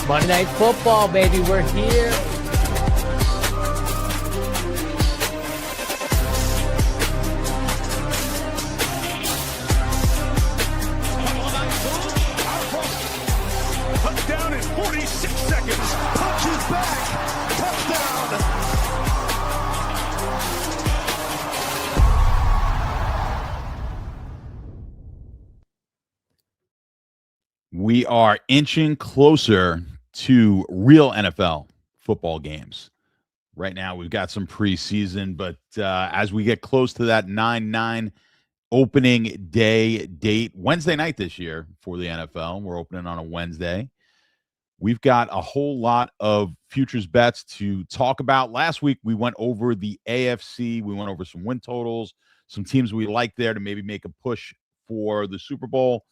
Monday Night Football, baby. We're here. Touchdown in 46 seconds. Punches back. Touchdown. We are inching closer to real NFL football games. Right now, we've got some preseason, but as we get close to that 9/9 opening day date, Wednesday night this year for the NFL, we're opening on a Wednesday. We've got a whole lot of futures bets to talk about. Last week, we went over the AFC. We went over some win totals, some teams we like there to maybe make a push for the Super Bowl.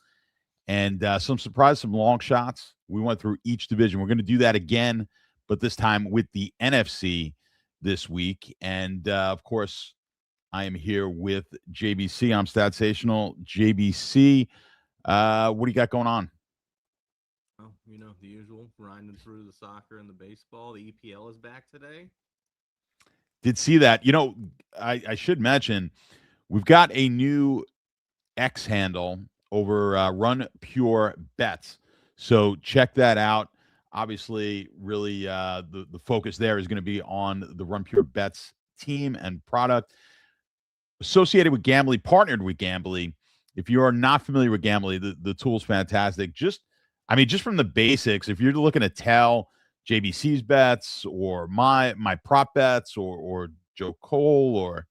And some surprise, some long shots. We went through each division. We're going to do that again, but this time with the NFC this week. And, of course, I am here with JBC. I'm Statsational. JBC, what do you got going on? Well, you know, the usual, grinding through the soccer and the baseball. The EPL is back today. Did see that. You know, I should mention, we've got a new X handle over Run Pure Bets. So check that out. Obviously, really the focus there is going to be on the Run Pure Bets team and product. Associated with Gambly, partnered with Gambly. If you are not familiar with Gambly, the tool's fantastic. Just from the basics, if you're looking to tell JBC's bets or my prop bets or Joe Cole or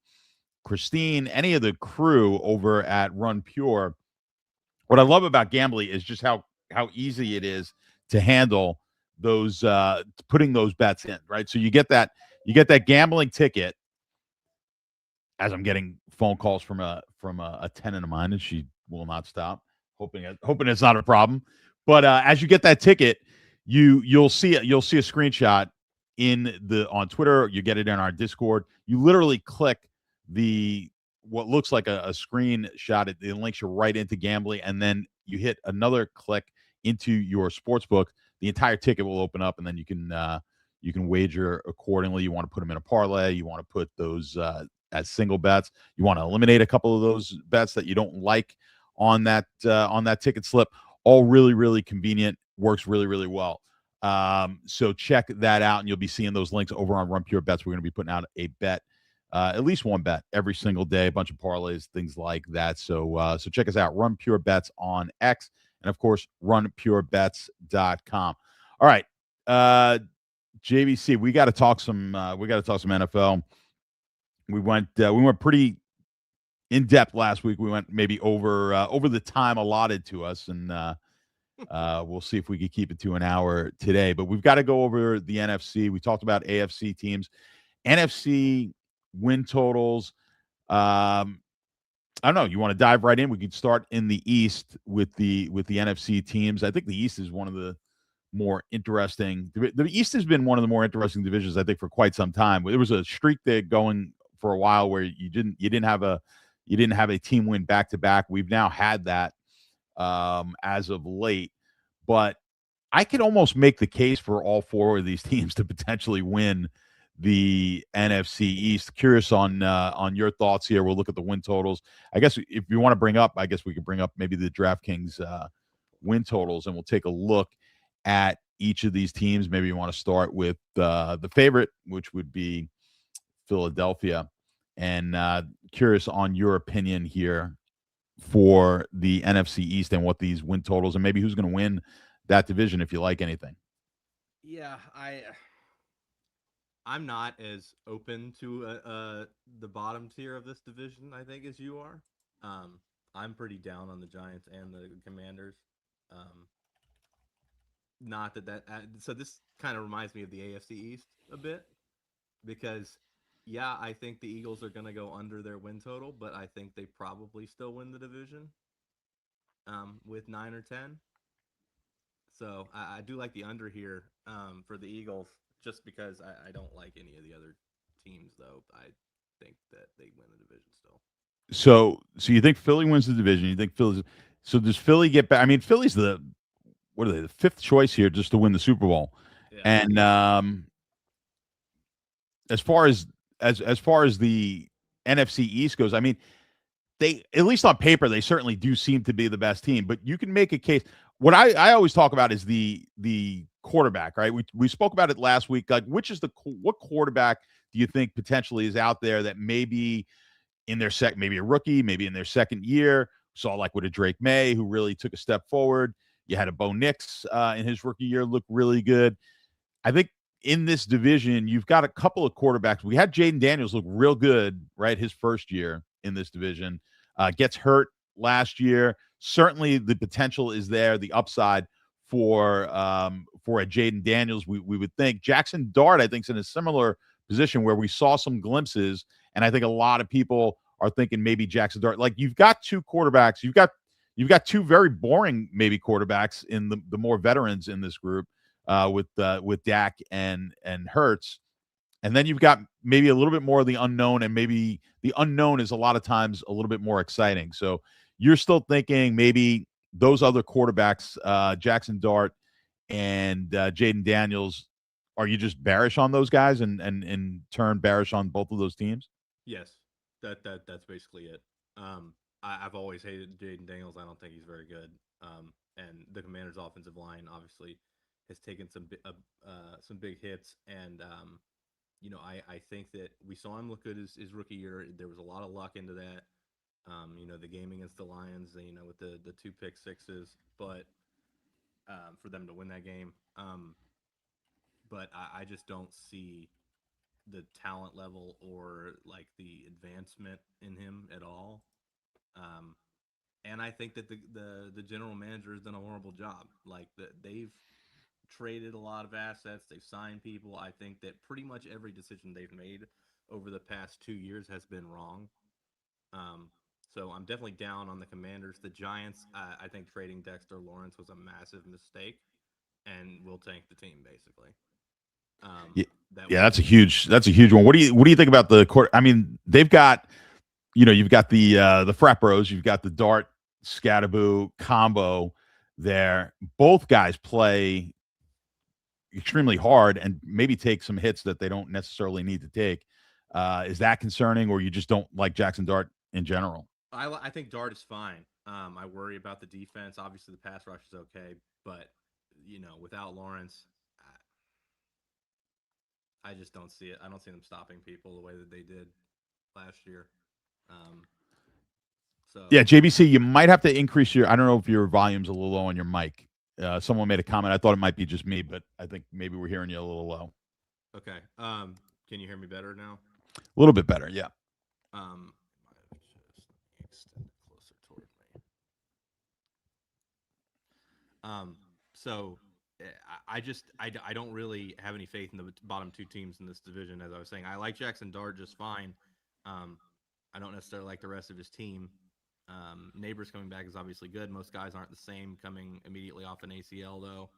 Christine, any of the crew over at Run Pure, what I love about Gambly is just how easy it is to handle those putting those bets in, right? So you get that gambling ticket. As I'm getting phone calls from a tenant of mine, and she will not stop, hoping it's not a problem. But as you get that ticket, you'll see a screenshot on Twitter. You get it in our Discord. You literally click what looks like a screenshot. It links you right into Gambly, and then you hit another click into your sports book. The entire ticket will open up, and then you can wager accordingly. You want to put them in a parlay. You want to put those as single bets. You want to eliminate a couple of those bets that you don't like on that ticket slip. All really, really convenient. Works really, really well. So check that out, and you'll be seeing those links over on Run Pure Bets. We're going to be putting out a bet. At least one bet every single day, a bunch of parlays, things like that. So check us out, Run Pure Bets on X, and of course, runpurebets.com. All right, JVC, we got to talk some NFL. We went pretty in depth last week. We went maybe over the time allotted to us, and we'll see if we could keep it to an hour today. But we've got to go over the NFC. We talked about AFC teams, NFC win totals. I don't know. You want to dive right in? We could start in the East with the NFC teams. I think the East is one of the more interesting. The East has been one of the more interesting divisions, I think, for quite some time. There was a streak there going for a while where you didn't have a team win back to back. We've now had that as of late, but I could almost make the case for all four of these teams to potentially win the NFC East. Curious on your thoughts here. We'll look at the win totals. I guess if you want to bring up, I guess we could bring up maybe the DraftKings win totals, and we'll take a look at each of these teams. Maybe you want to start with the favorite, which would be Philadelphia. And curious on your opinion here for the NFC East and what these win totals and maybe who's going to win that division, if you like anything. Yeah, I'm not as open to the bottom tier of this division, I think, as you are. I'm pretty down on the Giants and the Commanders. Not that so this kind of reminds me of the AFC East a bit, because yeah, I think the Eagles are going to go under their win total, but I think they probably still win the division with 9 or 10. So I do like the under here for the Eagles, just because I don't like any of the other teams, though. I think that they win the division still. So you think Philly wins the division? You think Philly's? So does Philly get back? I mean, Philly's the what are they, the fifth choice here just to win the Super Bowl. Yeah. And as far as the NFC East goes, I mean, they, at least on paper, they certainly do seem to be the best team. But you can make a case. What I always talk about is the quarterback, right? We spoke about it last week. Like, what quarterback do you think potentially is out there that maybe in their maybe a rookie, maybe in their second year, saw like with a Drake May who really took a step forward. You had a Bo Nix in his rookie year look really good. I think in this division, you've got a couple of quarterbacks. We had Jaden Daniels look real good, right? His first year in this division. Gets hurt last year. Certainly the potential is there, the upside for a Jaden Daniels, we would think. Jackson Dart, I think, is in a similar position where we saw some glimpses, and I think a lot of people are thinking maybe Jackson Dart. Like, you've got two quarterbacks. You've got two very boring maybe quarterbacks in the more veterans in this group with Dak and Hurts. And then you've got maybe a little bit more of the unknown, and maybe the unknown is a lot of times a little bit more exciting. So you're still thinking maybe those other quarterbacks, Jackson Dart and Jaden Daniels, are you just bearish on those guys and in turn bearish on both of those teams? Yes, that's basically it. I've always hated Jaden Daniels. I don't think he's very good. And the Commanders' offensive line obviously has taken some big hits, and I think that we saw him look good his rookie year. There was a lot of luck into that. The game against the Lions, with the 2 pick sixes, but for them to win that game. But I just don't see the talent level or like the advancement in him at all. And I think that the general manager has done a horrible job. Like, they've traded a lot of assets, they've signed people. I think that pretty much every decision they've made over the past 2 years has been wrong. So I'm definitely down on the Commanders. The Giants, I think trading Dexter Lawrence was a massive mistake and will tank the team basically. That's a huge one. What do you think about the court? I mean, they've got, you've got the frat bros, you've got the Dart Scatterboo combo there. Both guys play extremely hard and maybe take some hits that they don't necessarily need to take. Is that concerning, or you just don't like Jackson Dart in general? I think Dart is fine. I worry about the defense. Obviously, the pass rush is okay, but without Lawrence, I just don't see it. I don't see them stopping people the way that they did last year. Yeah, JBC, you might have to increase your. I don't know if your volume's a little low on your mic. Someone made a comment. I thought it might be just me, but I think maybe we're hearing you a little low. Okay. Can you hear me better now? A little bit better, yeah. Extend it closer toward me. So I don't really have any faith in the bottom 2 teams in this division. As I was saying, I like Jackson Dart just fine. I don't necessarily like the rest of his team. Neighbors coming back is obviously good. Most guys aren't the same coming immediately off an ACL though.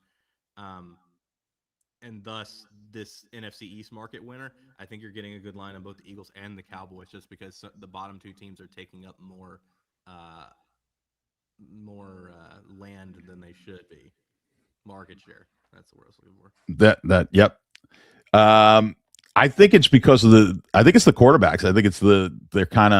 And thus this NFC East market winner, I think you're getting a good line on both the Eagles and the Cowboys, just because the bottom 2 teams are taking up more land than they should be. Market share. That's the word I was looking for. Yep. I think it's because of I think it's the quarterbacks. I think it's they're kind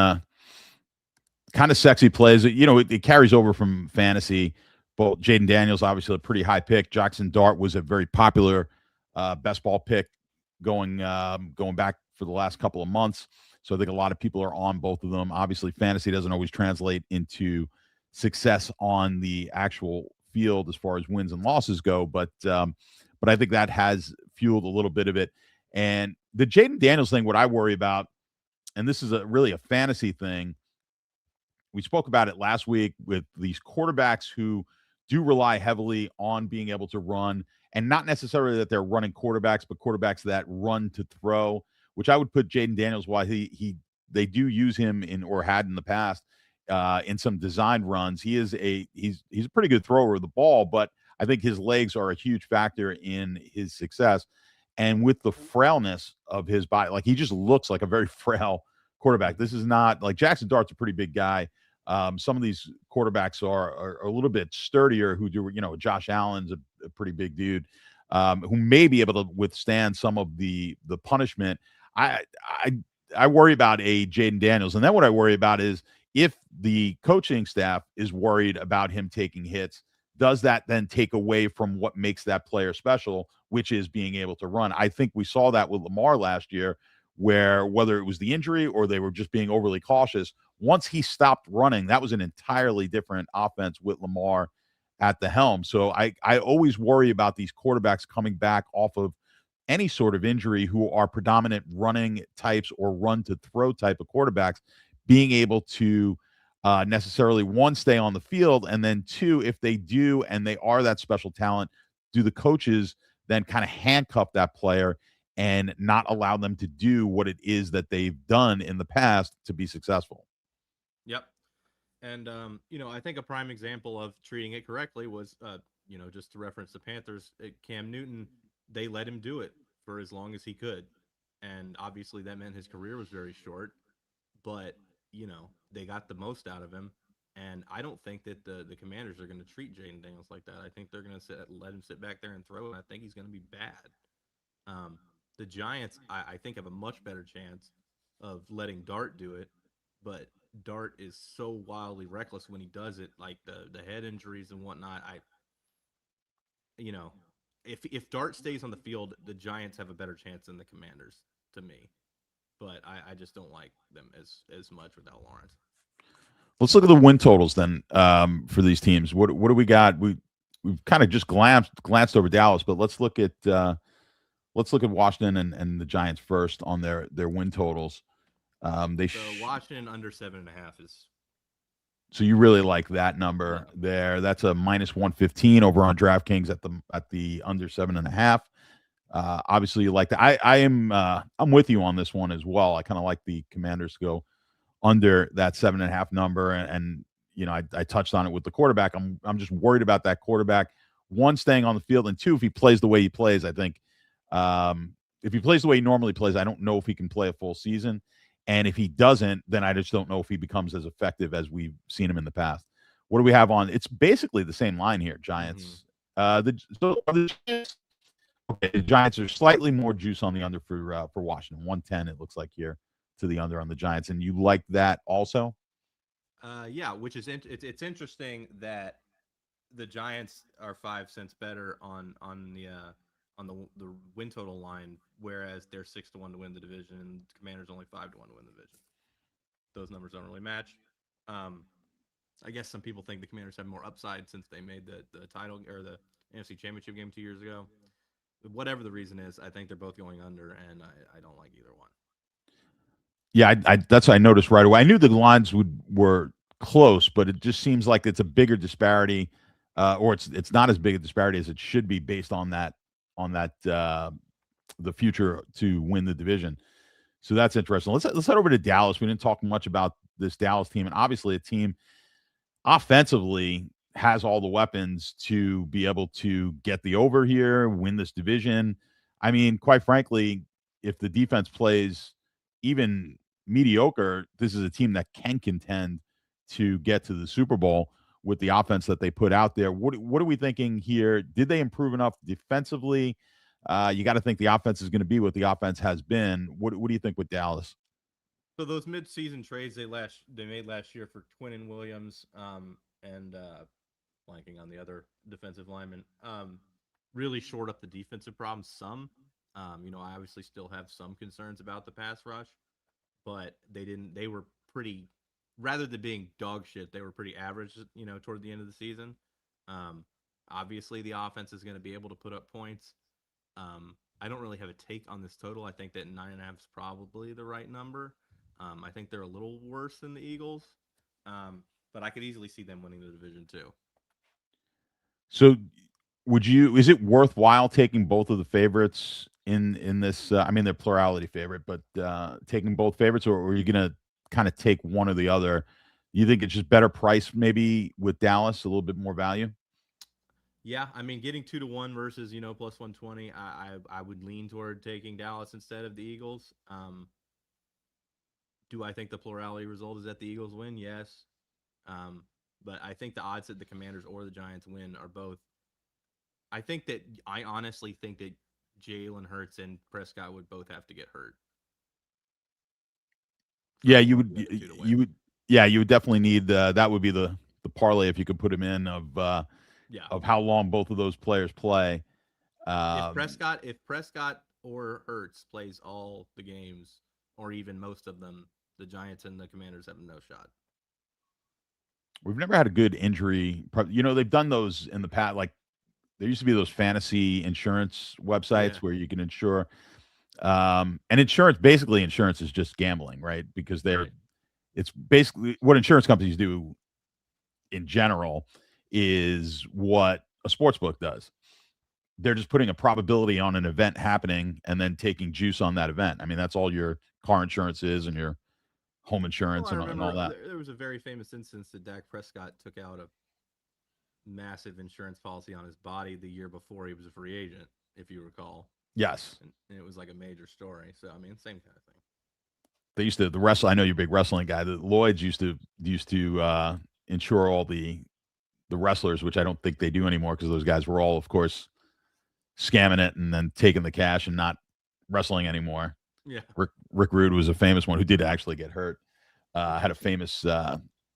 of sexy plays. It carries over from fantasy. But Jaden Daniels, obviously a pretty high pick. Jackson Dart was a very popular best ball pick going back for the last couple of months. So I think a lot of people are on both of them. Obviously, fantasy doesn't always translate into success on the actual field as far as wins and losses go, but I think that has fueled a little bit of it. And the Jaden Daniels thing, what I worry about, and this is really a fantasy thing, we spoke about it last week with these quarterbacks who do rely heavily on being able to run, and not necessarily that they're running quarterbacks, but quarterbacks that run to throw, which I would put Jaden Daniels, why they do use him or had in the past in some design runs. He's a pretty good thrower of the ball, but I think his legs are a huge factor in his success. And with the frailness of his body, like, he just looks like a very frail quarterback. This is not like Jackson Dart's a pretty big guy. Some of these quarterbacks are a little bit sturdier. Who do Josh Allen's a pretty big dude, who may be able to withstand some of the punishment. I I I worry about a Jaden Daniels, and then what I worry about is if the coaching staff is worried about him taking hits, does that then take away from what makes that player special, which is being able to run? I think we saw that with Lamar last year, where whether it was the injury or they were just being overly cautious, once he stopped running, that was an entirely different offense with Lamar at the helm. So I always worry about these quarterbacks coming back off of any sort of injury who are predominant running types or run to throw type of quarterbacks being able to necessarily one stay on the field, and then two, if they do and they are that special talent, do the coaches then kind of handcuff that player and not allow them to do what it is that they've done in the past to be successful? Yep. And I think a prime example of treating it correctly was, just to reference the Panthers, Cam Newton. They let him do it for as long as he could, and obviously that meant his career was very short. But they got the most out of him, and I don't think that the Commanders are going to treat Jaden Daniels like that. I think they're going to let him sit back there and throw, and I think he's going to be bad. The Giants, I think, have a much better chance of letting Dart do it, but Dart is so wildly reckless when he does it, like the head injuries and whatnot. You know, if Dart stays on the field, the Giants have a better chance than the Commanders, to me. But I just don't like them as much without Lawrence. Let's look at the win totals then, for these teams. What do we got? We've kind of just glanced over Dallas, but let's look at Washington and the Giants first on their win totals. Washington under 7.5 is. So you really like that number there? That's a -115 over on DraftKings at the under 7.5. Obviously, you like that. I'm with you on this one as well. I kind of like the Commanders to go under that 7.5 number, and I touched on it with the quarterback. I'm just worried about that quarterback. One, staying on the field, and two, if he plays the way he plays. I think if he plays the way he normally plays, I don't know if he can play a full season. And if he doesn't, then I just don't know if he becomes as effective as we've seen him in the past. What do we have on? It's basically the same line here, Giants. The Giants are slightly more juice on the under for Washington. 110, it looks like here, to the under on the Giants. And you like that also? Yeah, which is it's interesting that the Giants are 5 cents better on the win total line, whereas they're 6-1 to win the division, and the Commanders only 5-1 to win the division. Those numbers don't really match. I guess some people think the Commanders have more upside since they made the title or the NFC Championship game 2 years ago. Whatever the reason is, I think they're both going under, and I don't like either one. Yeah, that's what I noticed right away. I knew the lines were close, but it just seems like it's a bigger disparity, or it's not as big a disparity as it should be based on that the future to win the division. So that's interesting. Let's head over to Dallas. We didn't talk much about this Dallas team, and obviously a team offensively has all the weapons to be able to get the over here, win this division. I mean, quite frankly, if the defense plays even mediocre, this is a team that can contend to get to the Super Bowl with the offense that they put out there. What are we thinking here? Did they improve enough defensively? You got to think the offense is going to be what the offense has been. What do you think with Dallas? So those mid-season trades they made last year for Quinnen Williams and blanking on the other defensive lineman, really shored up the defensive problems some. I obviously still have some concerns about the pass rush, but they were pretty, rather than being dog shit, they were pretty average, toward the end of the season. Obviously the offense is going to be able to put up points. I don't really have a take on this total. I think that 9.5 is probably the right number. I think they're a little worse than the Eagles, but I could easily see them winning the division too. So, is it worthwhile taking both of the favorites in this? I mean, they're plurality favorite, but taking both favorites, or are you going to kind of take one or the other? You think it's just better price maybe with Dallas, a little bit more value? Yeah, I mean, getting 2-1 versus plus 120, I would lean toward taking Dallas instead of the Eagles. Do I think the plurality result is that the Eagles win? Yes. But I think the odds that the Commanders or the Giants win are both. I honestly think that Jalen Hurts and Prescott would both have to get hurt. Yeah, For the other two to win. you would definitely need that would be the parlay if you could put him in Yeah. of how long both of those players play. If Prescott or Hurts plays all the games or even most of them, the Giants and the Commanders have no shot. We've never had a good injury. They've done those in the past. Like there used to be those fantasy insurance websites Yeah. where you can insure. And basically, insurance is just gambling, right? Because Right. it's basically what insurance companies do in general is what a sports book does. They're just putting a probability on an event happening and then taking juice on that event. I mean, that's all your car insurance is and your home Well, insurance I and all remember that. there was a very famous instance that Dak Prescott took out a massive insurance policy on his body the year before he was a free agent, if you recall. Yes. And it was like a major story. So, I mean, same kind of thing. They used to the wrestle. I know you're a big wrestling guy. The Lloyds used to insure all the wrestlers, which I don't think they do anymore because those guys were all, of course, scamming it and then taking the cash and not wrestling anymore. Yeah. Rick Rude was a famous one who did actually get hurt. Had a famous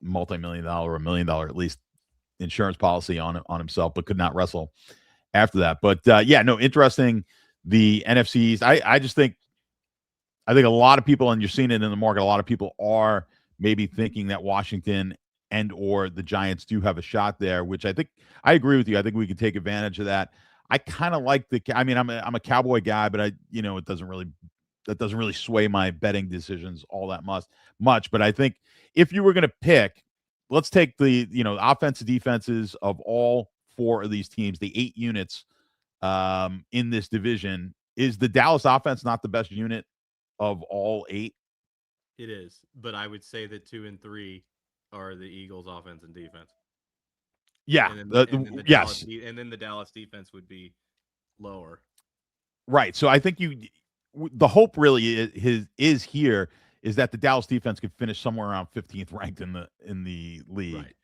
multi-million-dollar or $1 million at least insurance policy on himself, but could not wrestle after that. But interesting. The NFCs. I think a lot of people, and you're seeing it in the market, a lot of people are maybe thinking that Washington and or the Giants do have a shot there, which I think I agree with you. I think we could take advantage of that. I kind of like I'm a Cowboy guy, but it doesn't really sway my betting decisions all that much. But I think if you were going to pick, let's take the offensive defenses of all four of these teams, the 8 units in this division. Is the Dallas offense not the best unit of all 8? It is. But I would say that 2 and 3 are the Eagles' offense and defense. Yeah. And then Yes. the Dallas defense would be lower. Right. So I think the hope really is here is that the Dallas defense could finish somewhere around 15th ranked in the league, Right.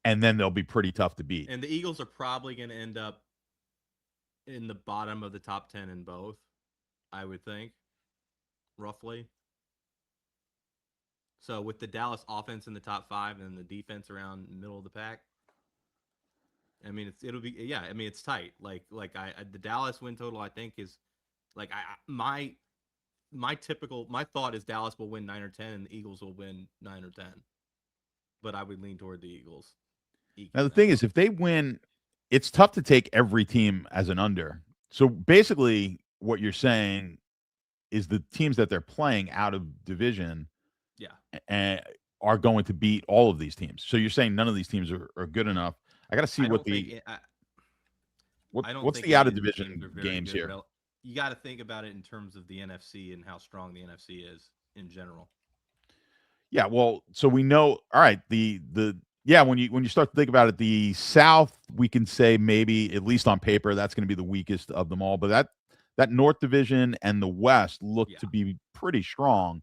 and then they'll be pretty tough to beat. And the Eagles are probably going to end up in the bottom of the top 10 in both, I would think, roughly. So with the Dallas offense in the top 5 and the defense around middle of the pack, I mean it's tight. The Dallas win total I think is like my thought is Dallas will win 9 or 10 and the Eagles will win 9 or 10. But I would lean toward the Eagles. Now the thing is, if they win, it's tough to take every team as an under. So basically, what you're saying is the teams that they're playing out of division, are going to beat all of these teams. So you're saying none of these teams are good enough. I got to see what's the out of division games here. You got to think about it in terms of the NFC and how strong the NFC is in general. Yeah, well, so we know. All right, when you start to think about it, the South, we can say maybe at least on paper that's going to be the weakest of them all. But that North Division and the West look to be pretty strong.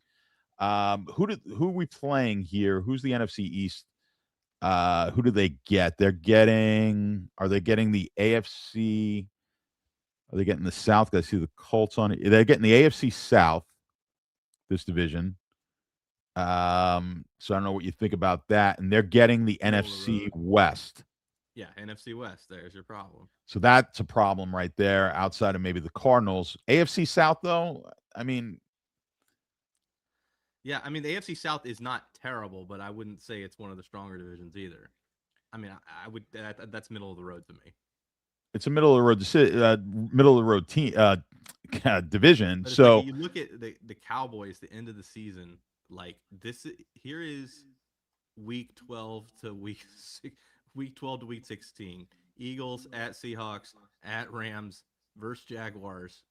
Who are we playing here? Who's the NFC East? Who do they get? Are they getting the AFC? Are they getting the South? I see the Colts on it. They're getting the AFC South, this division. So I don't know what you think about that. And they're getting the NFC West. Yeah, NFC West. There's your problem. So that's a problem right there outside of maybe the Cardinals. AFC South, though, yeah, I mean, the AFC South is not terrible, but I wouldn't say it's one of the stronger divisions either. I mean, I would that's middle of the road to me. It's a middle of the road team division. But so you look at the Cowboys, the end of the season, like this. Here is week 12 to week 16. Eagles at Seahawks, at Rams versus Jaguars,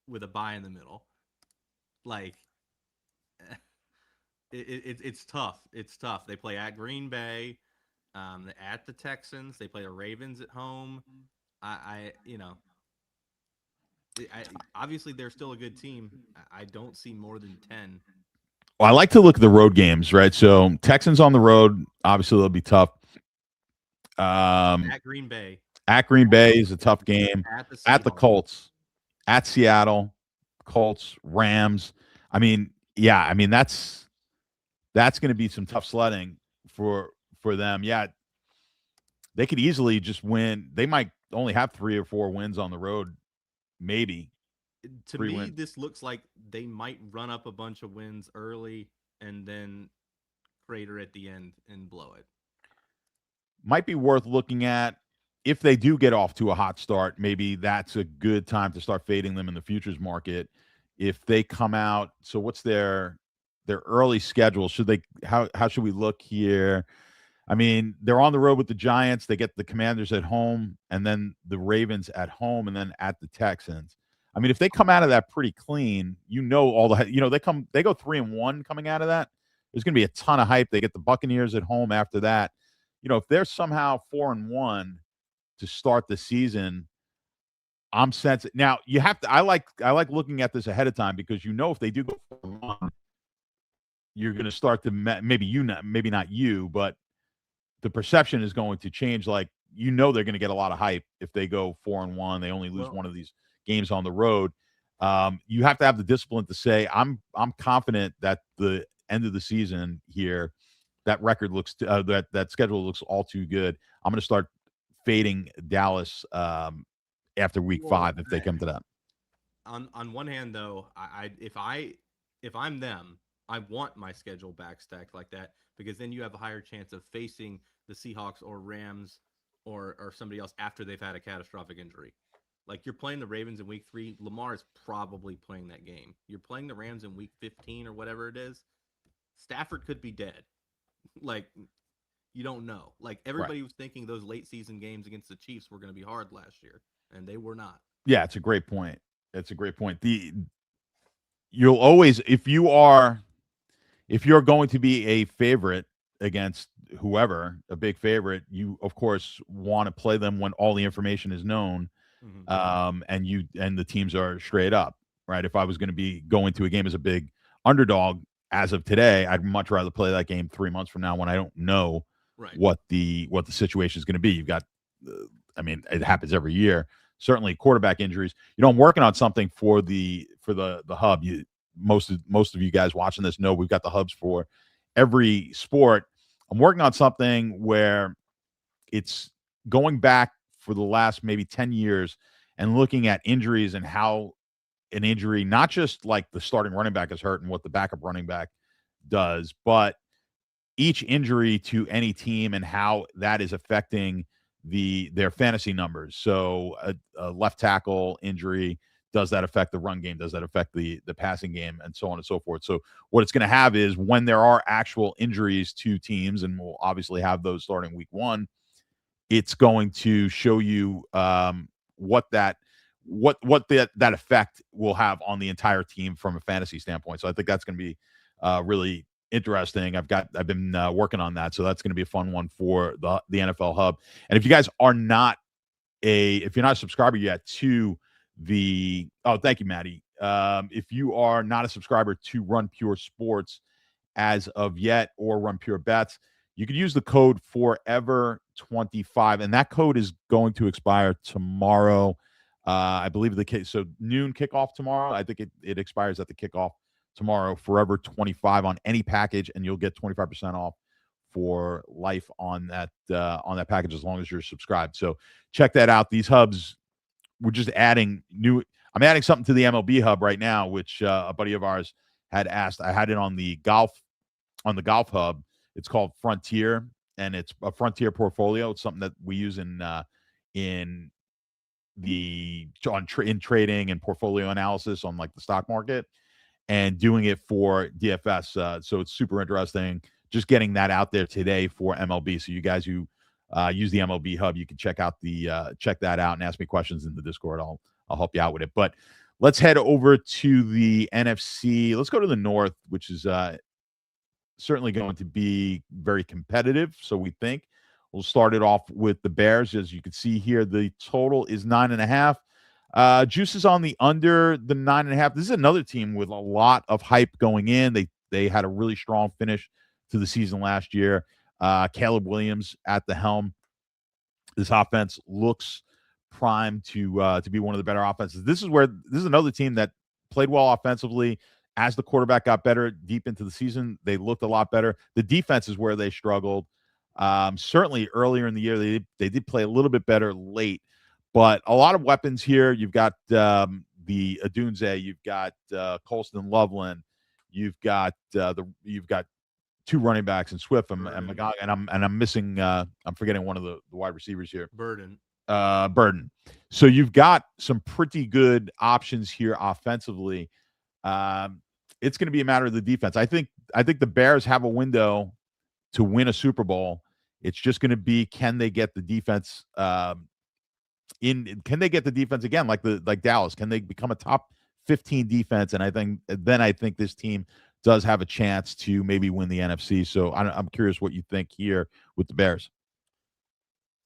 with a bye in the middle. Like, it's tough. It's tough. They play at Green Bay, at the Texans. They play the Ravens at home. Obviously they're still a good team. I don't see more than 10 Well, I like to look at the road games, right? So Texans on the road, obviously they'll be tough. At Green Bay, At Green Bay is a tough game. at the At the Seahawks. Colts, at Seattle, Colts, Rams. I mean, yeah, I mean that's going to be some tough sledding for them. Yeah, they could easily just win. They might only have 3 or 4 wins on the road, maybe. To 3 me, wins. this looks like they might run up a bunch of wins early and then crater at the end and blow it. Might be worth looking at if they do get off to a hot start. Maybe that's a good time to start fading them in the futures market. If they come out, so what's their early schedule? Should they how should we look here? I mean, they're on the road with the Giants. They get the Commanders at home, and then the Ravens at home, and then at the Texans. I mean, if they come out of that pretty clean, all the they go 3-1 coming out of that. There's going to be a ton of hype. They get the Buccaneers at home after that. If they're somehow 4-1 to start the season, I'm sensing. Now you have to. I like looking at this ahead of time because if they do go 4-1, you're going to start to maybe not you, but the perception is going to change. Like they're going to get a lot of hype if they go 4-1. They only lose one of these games on the road. You have to have the discipline to say, I'm confident that the end of the season here, that record looks that schedule looks all too good. I'm going to start fading Dallas after week 5 if they come to that. On one hand, though, if I'm them, I want my schedule backstacked like that because then you have a higher chance of facing the Seahawks or Rams or somebody else after they've had a catastrophic injury. Like you're playing the Ravens in week 3, Lamar is probably playing that game. You're playing the Rams in week 15 or whatever it is. Stafford could be dead. Like you don't know. Like everybody was thinking those late season games against the Chiefs were going to be hard last year, and they were not. Yeah, it's a great point. It's a great point. You'll always if you're going to be a favorite against whoever, a big favorite, you of course want to play them when all the information is known, and the teams are straight up, right? If I was going to be going to a game as a big underdog as of today, I'd much rather play that game 3 months from now when I don't know what the situation is going to be. You've got, I mean, it happens every year. Certainly, quarterback injuries. I'm working on something for the hub. Most of you guys watching this know we've got the hubs for every sport. I'm working on something where it's going back for the last maybe 10 years and looking at injuries and how an injury, not just like the starting running back is hurt and what the backup running back does, but each injury to any team and how that is affecting their fantasy numbers. So a left tackle injury, does that affect the run game? Does that affect the passing game, and so on and so forth? So what it's going to have is when there are actual injuries to teams, and we'll obviously have those starting week 1, it's going to show you what that effect will have on the entire team from a fantasy standpoint. So I think that's going to be really interesting. I've been working on that, so that's going to be a fun one for the NFL Hub. And if you guys are not if you're not a subscriber yet to thank you, Maddie. If you are not a subscriber to Run Pure Sports as of yet, or Run Pure Bets, you could use the code Forever25, and that code is going to expire tomorrow. I believe so noon kickoff tomorrow. I think it expires at the kickoff tomorrow. Forever25 on any package, and you'll get 25% off for life on that package as long as you're subscribed. So check that out. These hubs, we're just adding I'm adding something to the MLB hub right now, which a buddy of ours had asked. I had it on the golf hub. It's called Frontier, and it's a Frontier portfolio. It's something that we use in trading and portfolio analysis on like the stock market, and doing it for DFS. So it's super interesting. Just getting that out there today for MLB. So you guys who use the MLB hub, you can check that out and ask me questions in the Discord. I'll help you out with it. But let's head over to the NFC. Let's go to the North, which is certainly going to be very competitive. So we think we'll start it off with the Bears. As you can see here, the total is 9.5. Juice is on the under the 9.5. This is another team with a lot of hype going in. They They had a really strong finish to the season last year. Caleb Williams at the helm. This offense looks primed to be one of the better offenses. This is another team that played well offensively. As the quarterback got better deep into the season, they looked a lot better. The defense is where they struggled. Certainly earlier in the year, they did play a little bit better late, but a lot of weapons here. You've got the Adunze, you've got Colston Loveland, you've got two running backs in Swift and McGowan, and I'm missing I'm forgetting one of the wide receivers here. Burden. So you've got some pretty good options here offensively. It's going to be a matter of the defense. I think the Bears have a window to win a Super Bowl. It's just going to be, can they get the defense can they get the defense again like Dallas? Can they become a top 15 defense? And I think this team does have a chance to maybe win the NFC. So I'm curious what you think here with the Bears.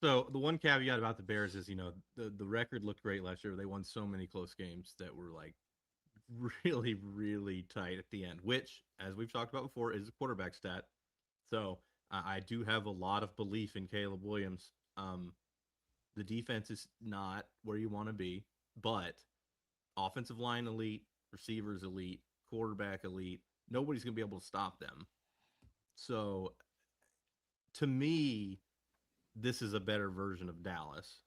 So the one caveat about the Bears is, the record looked great last year. They won so many close games that were like really, really tight at the end, which, as we've talked about before, is a quarterback stat. So I do have a lot of belief in Caleb Williams. The defense is not where you want to be, but offensive line elite, receivers elite, quarterback elite. Nobody's going to be able to stop them. So to me, this is a better version of Dallas,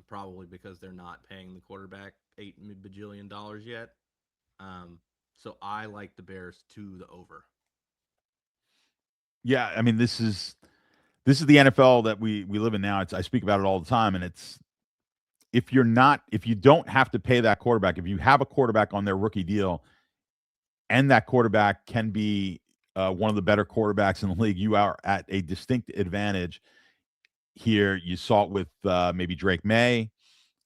probably because they're not paying the quarterback $8 bajillion yet. So I like the Bears to the over. Yeah, I mean, this is the NFL that we live in now. I speak about it all the time, and it's if you don't have to pay that quarterback, if you have a quarterback on their rookie deal, and that quarterback can be one of the better quarterbacks in the league, you are at a distinct advantage here. You saw it with maybe Drake May.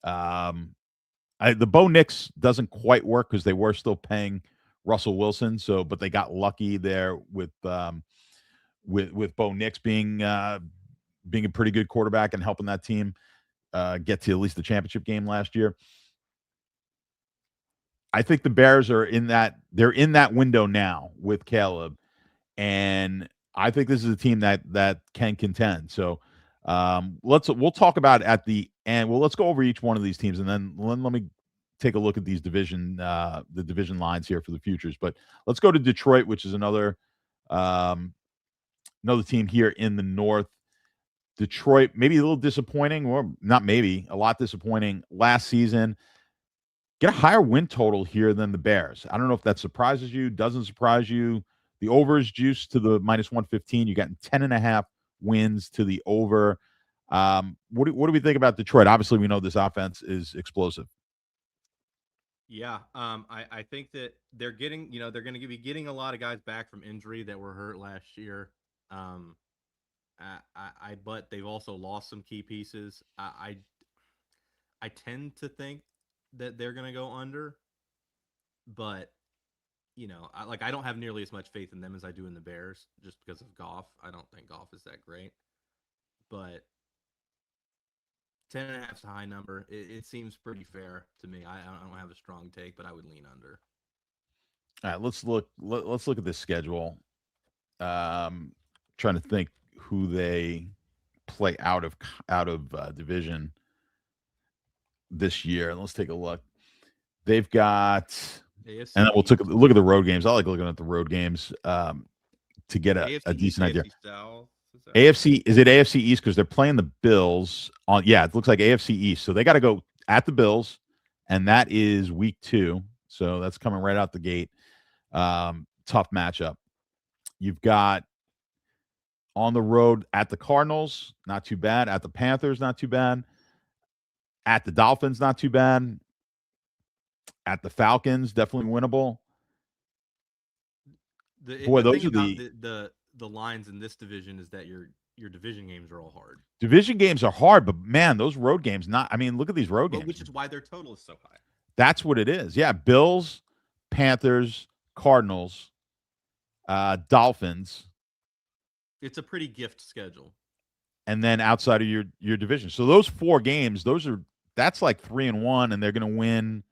The Bo Nix doesn't quite work because they were still paying Russell Wilson. But they got lucky there with Bo Nix being a pretty good quarterback and helping that team get to at least the championship game last year. I think the Bears are in that window now with Caleb, and I think this is a team that can contend. So we'll talk about it at the end. Well, let's go over each one of these teams, and then let me take a look at these the division lines here for the futures. But let's go to Detroit, which is another team here in the North. Detroit, maybe a little disappointing, or not maybe, a lot disappointing last season. Get a higher win total here than the Bears. I don't know if that surprises you, doesn't surprise you. The over is juiced to the -115. You got 10.5 wins to the over. What do we think about Detroit? Obviously, we know this offense is explosive. Yeah, I think that they're getting, they're going to be getting a lot of guys back from injury that were hurt last year. But they've also lost some key pieces. I tend to think that they're going to go under, but I don't have nearly as much faith in them as I do in the Bears just because of Goff. I don't think Goff is that great, but 10.5 is a high number. It seems pretty fair to me. I don't have a strong take, but I would lean under. All right, let's look at this schedule. Trying to think who they play out of division this year. Let's take a look. They've got AFC, and then we'll take a look at the road games. I like looking at the road games to get a decent idea. South, AFC, is it AFC East? Because they're playing the Bills on. Yeah, it looks like AFC East. So they got to go at the Bills, and that is week 2. So that's coming right out the gate. Tough matchup. You've got on the road at the Cardinals, not too bad. At the Panthers, not too bad. At the Dolphins, not too bad. At the Falcons, definitely winnable. Those are the lines in this division is that your division games are all hard. Division games are hard, but man, those road games not. I mean, look at these road games. Which is why their total is so high. That's what it is. Yeah, Bills, Panthers, Cardinals, Dolphins. It's a pretty gift schedule. And then outside of your division. So those 4 games, that's like 3-1, and they're going to win.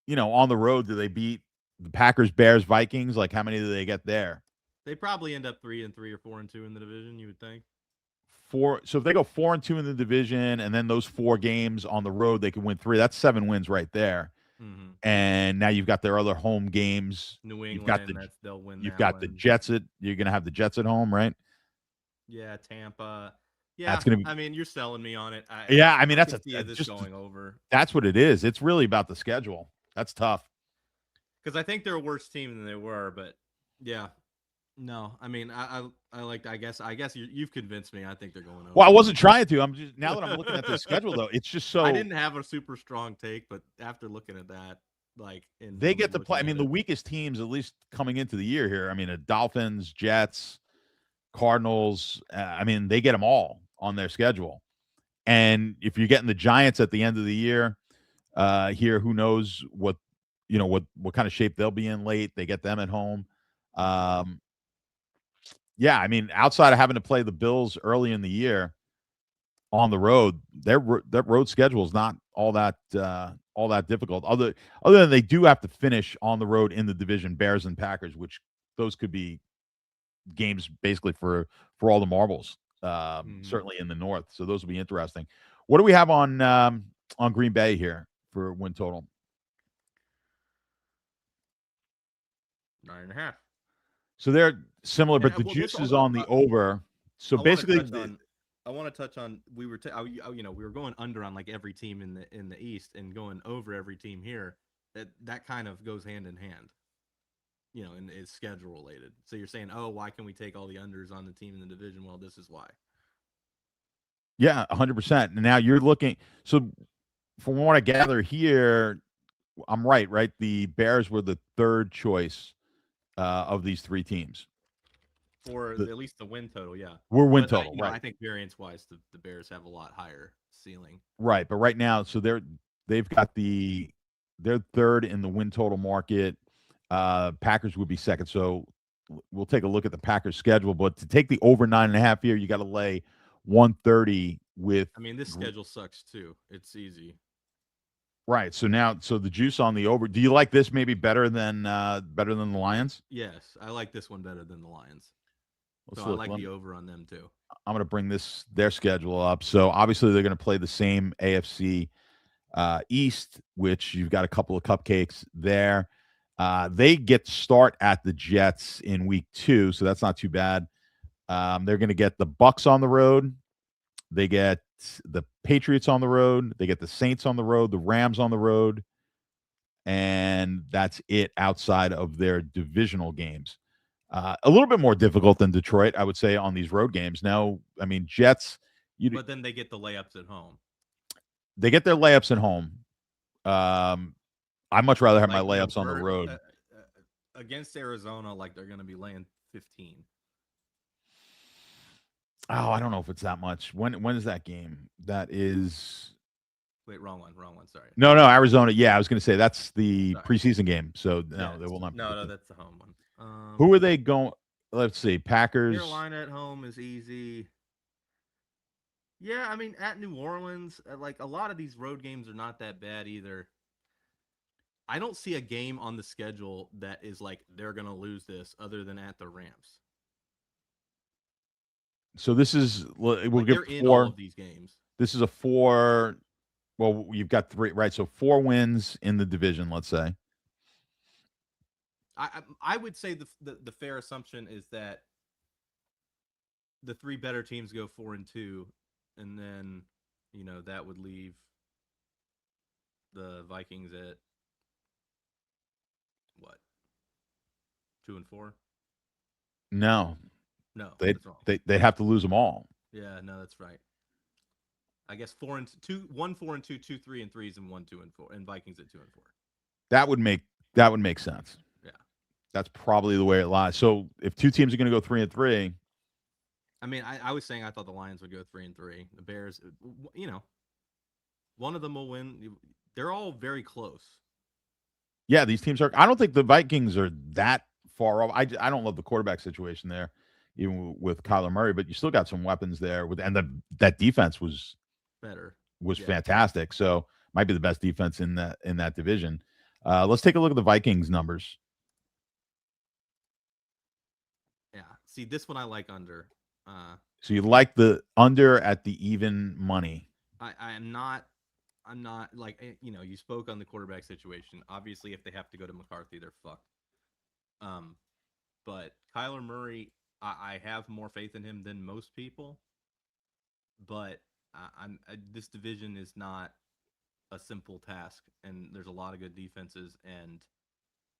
On the road, do they beat the Packers, Bears, Vikings. Like, how many do they get there? They probably end up 3-3 or 4-2 in the division. You would think. So if they go 4-2 in the division, and then those 4 games on the road, they can win 3. That's 7 wins right there. Mm-hmm. And now you've got their other home games. New England, they'll win. You've got the Jets you're going to have the Jets at home, right? Yeah, Tampa. Yeah, that's gonna be, I mean, you're selling me on it. I mean, that's just going over. That's what it is. It's really about the schedule. That's tough. Because I think they're a worse team than they were, but yeah. No, I mean, I guess you've convinced me. I think they're going over. Well, I wasn't trying to. I'm just now that I'm looking at the schedule, though, it's just so. I didn't have a super strong take, but after looking at that, they get to play. I mean, the weakest teams, at least coming into the year here. I mean, the Dolphins, Jets, Cardinals. I mean, they get them all on their schedule. And if you're getting the Giants at the end of the year, here, who knows what kind of shape they'll be in late. They get them at home. Yeah, I mean, outside of having to play the Bills early in the year on the road, their road schedule is not all that difficult. Other than they do have to finish on the road in the division, Bears and Packers, which those could be games basically for all the marbles. Certainly in the North, so those will be interesting. What do we have on Green Bay here for win total? 9.5. So they're similar, but the juice is on the over. So basically, I want to touch on we were going under on like every team in the East and going over every team here. That kind of goes hand in hand, and is schedule related. So you're saying, oh, why can we take all the unders on the team in the division? Well, this is why. Yeah, 100%. And now you're looking. So from what I gather here, I'm right? The Bears were the third choice of these 3 teams for at least the win total. Yeah, we're win total. Right. I think variance wise, the Bears have a lot higher ceiling. Right, but right now, so they've got they're third in the win total market. Packers would be second. So we'll take a look at the Packers schedule. But to take the over 9.5 here, you got to lay 130 with. I mean, this schedule sucks too. It's easy. Right. So the juice on the over. Do you like this maybe better than the Lions? Yes, I like this one better than the Lions. I like the over on them too. I'm going to bring their schedule up. So obviously they're going to play the same AFC East, which you've got a couple of cupcakes there. They get to start at the Jets in week 2, so that's not too bad. They're going to get the Bucks on the road. They get the Patriots on the road. They get the Saints on the road, the Rams on the road. And that's it outside of their divisional games. A little bit more difficult than Detroit, I would say, on these road games. Now, I mean, Jets. But then they get the layups at home. They get their layups at home. I'd much rather have my layups on the road. Against Arizona, like they're going to be laying 15. Oh, I don't know if it's that much. When is that game? That is. Wait, wrong one. Sorry. No, Arizona. Yeah, I was going to say that's the preseason game. So no, they will not. No, that's the home one. Who are they going? Let's see. Packers. Carolina at home is easy. Yeah, I mean, at New Orleans, like a lot of these road games are not that bad either. I don't see a game on the schedule that is like they're going to lose this other than at the Rams. So this is we'll give 4 in all of these games. This is a 4. Well, you've got 3, right? So 4 wins in the division, let's say. I would say the fair assumption is that the 3 better teams go 4-2, and then that would leave the Vikings at what, 2-4? No, that's wrong. They have to lose them all. Yeah, no, that's right. I guess 4-2, 1-4-2, 2-3-3, and 1-2-4, and Vikings at 2-4. That would make sense. Yeah, that's probably the way it lies. So if 2 teams are going to go 3-3, I mean, I was saying I thought the Lions would go 3-3. The Bears, one of them will win. They're all very close. Yeah, these teams are. I don't think the Vikings are that far off. I don't love the quarterback situation there, even with Kyler Murray, but you still got some weapons there. That defense was better. Was fantastic. So might be the best defense in that division. Let's take a look at the Vikings numbers. See, this one I like under. So you like the under at the even money. I'm not like you spoke on the quarterback situation. Obviously, if they have to go to McCarthy, they're fucked. But Kyler Murray, I have more faith in him than most people. But this division is not a simple task, and there's a lot of good defenses, and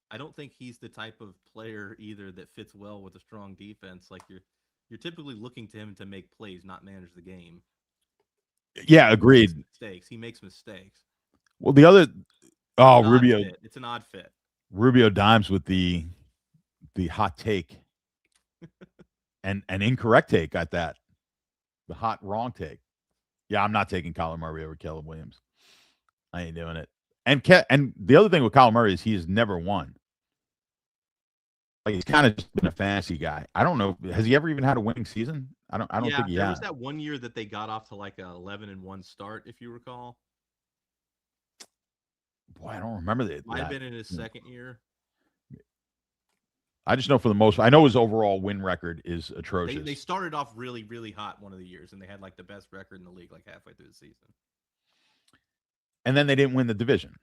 I don't think he's the type of player either that fits well with a strong defense. Like you're typically looking to him to make plays, not manage the game. Yeah, agreed. He makes mistakes. Well, the other Rubio. It's an odd fit. Rubio dimes with the hot take and an incorrect take at that. The hot wrong take. Yeah, I'm not taking Kyler Murray over Caleb Williams. I ain't doing it. And the other thing with Kyler Murray is he has never won. Like he's kind of just been a fantasy guy. I don't know. Has he ever even had a winning season? I don't think he has. There was that one year that they got off to like a 11-1 start, if you recall. Boy, I don't remember that. Might have been in his second year. I just know for the most part, I know his overall win record is atrocious. They started off really, really hot one of the years, and they had like the best record in the league like halfway through the season. And then they didn't win the division.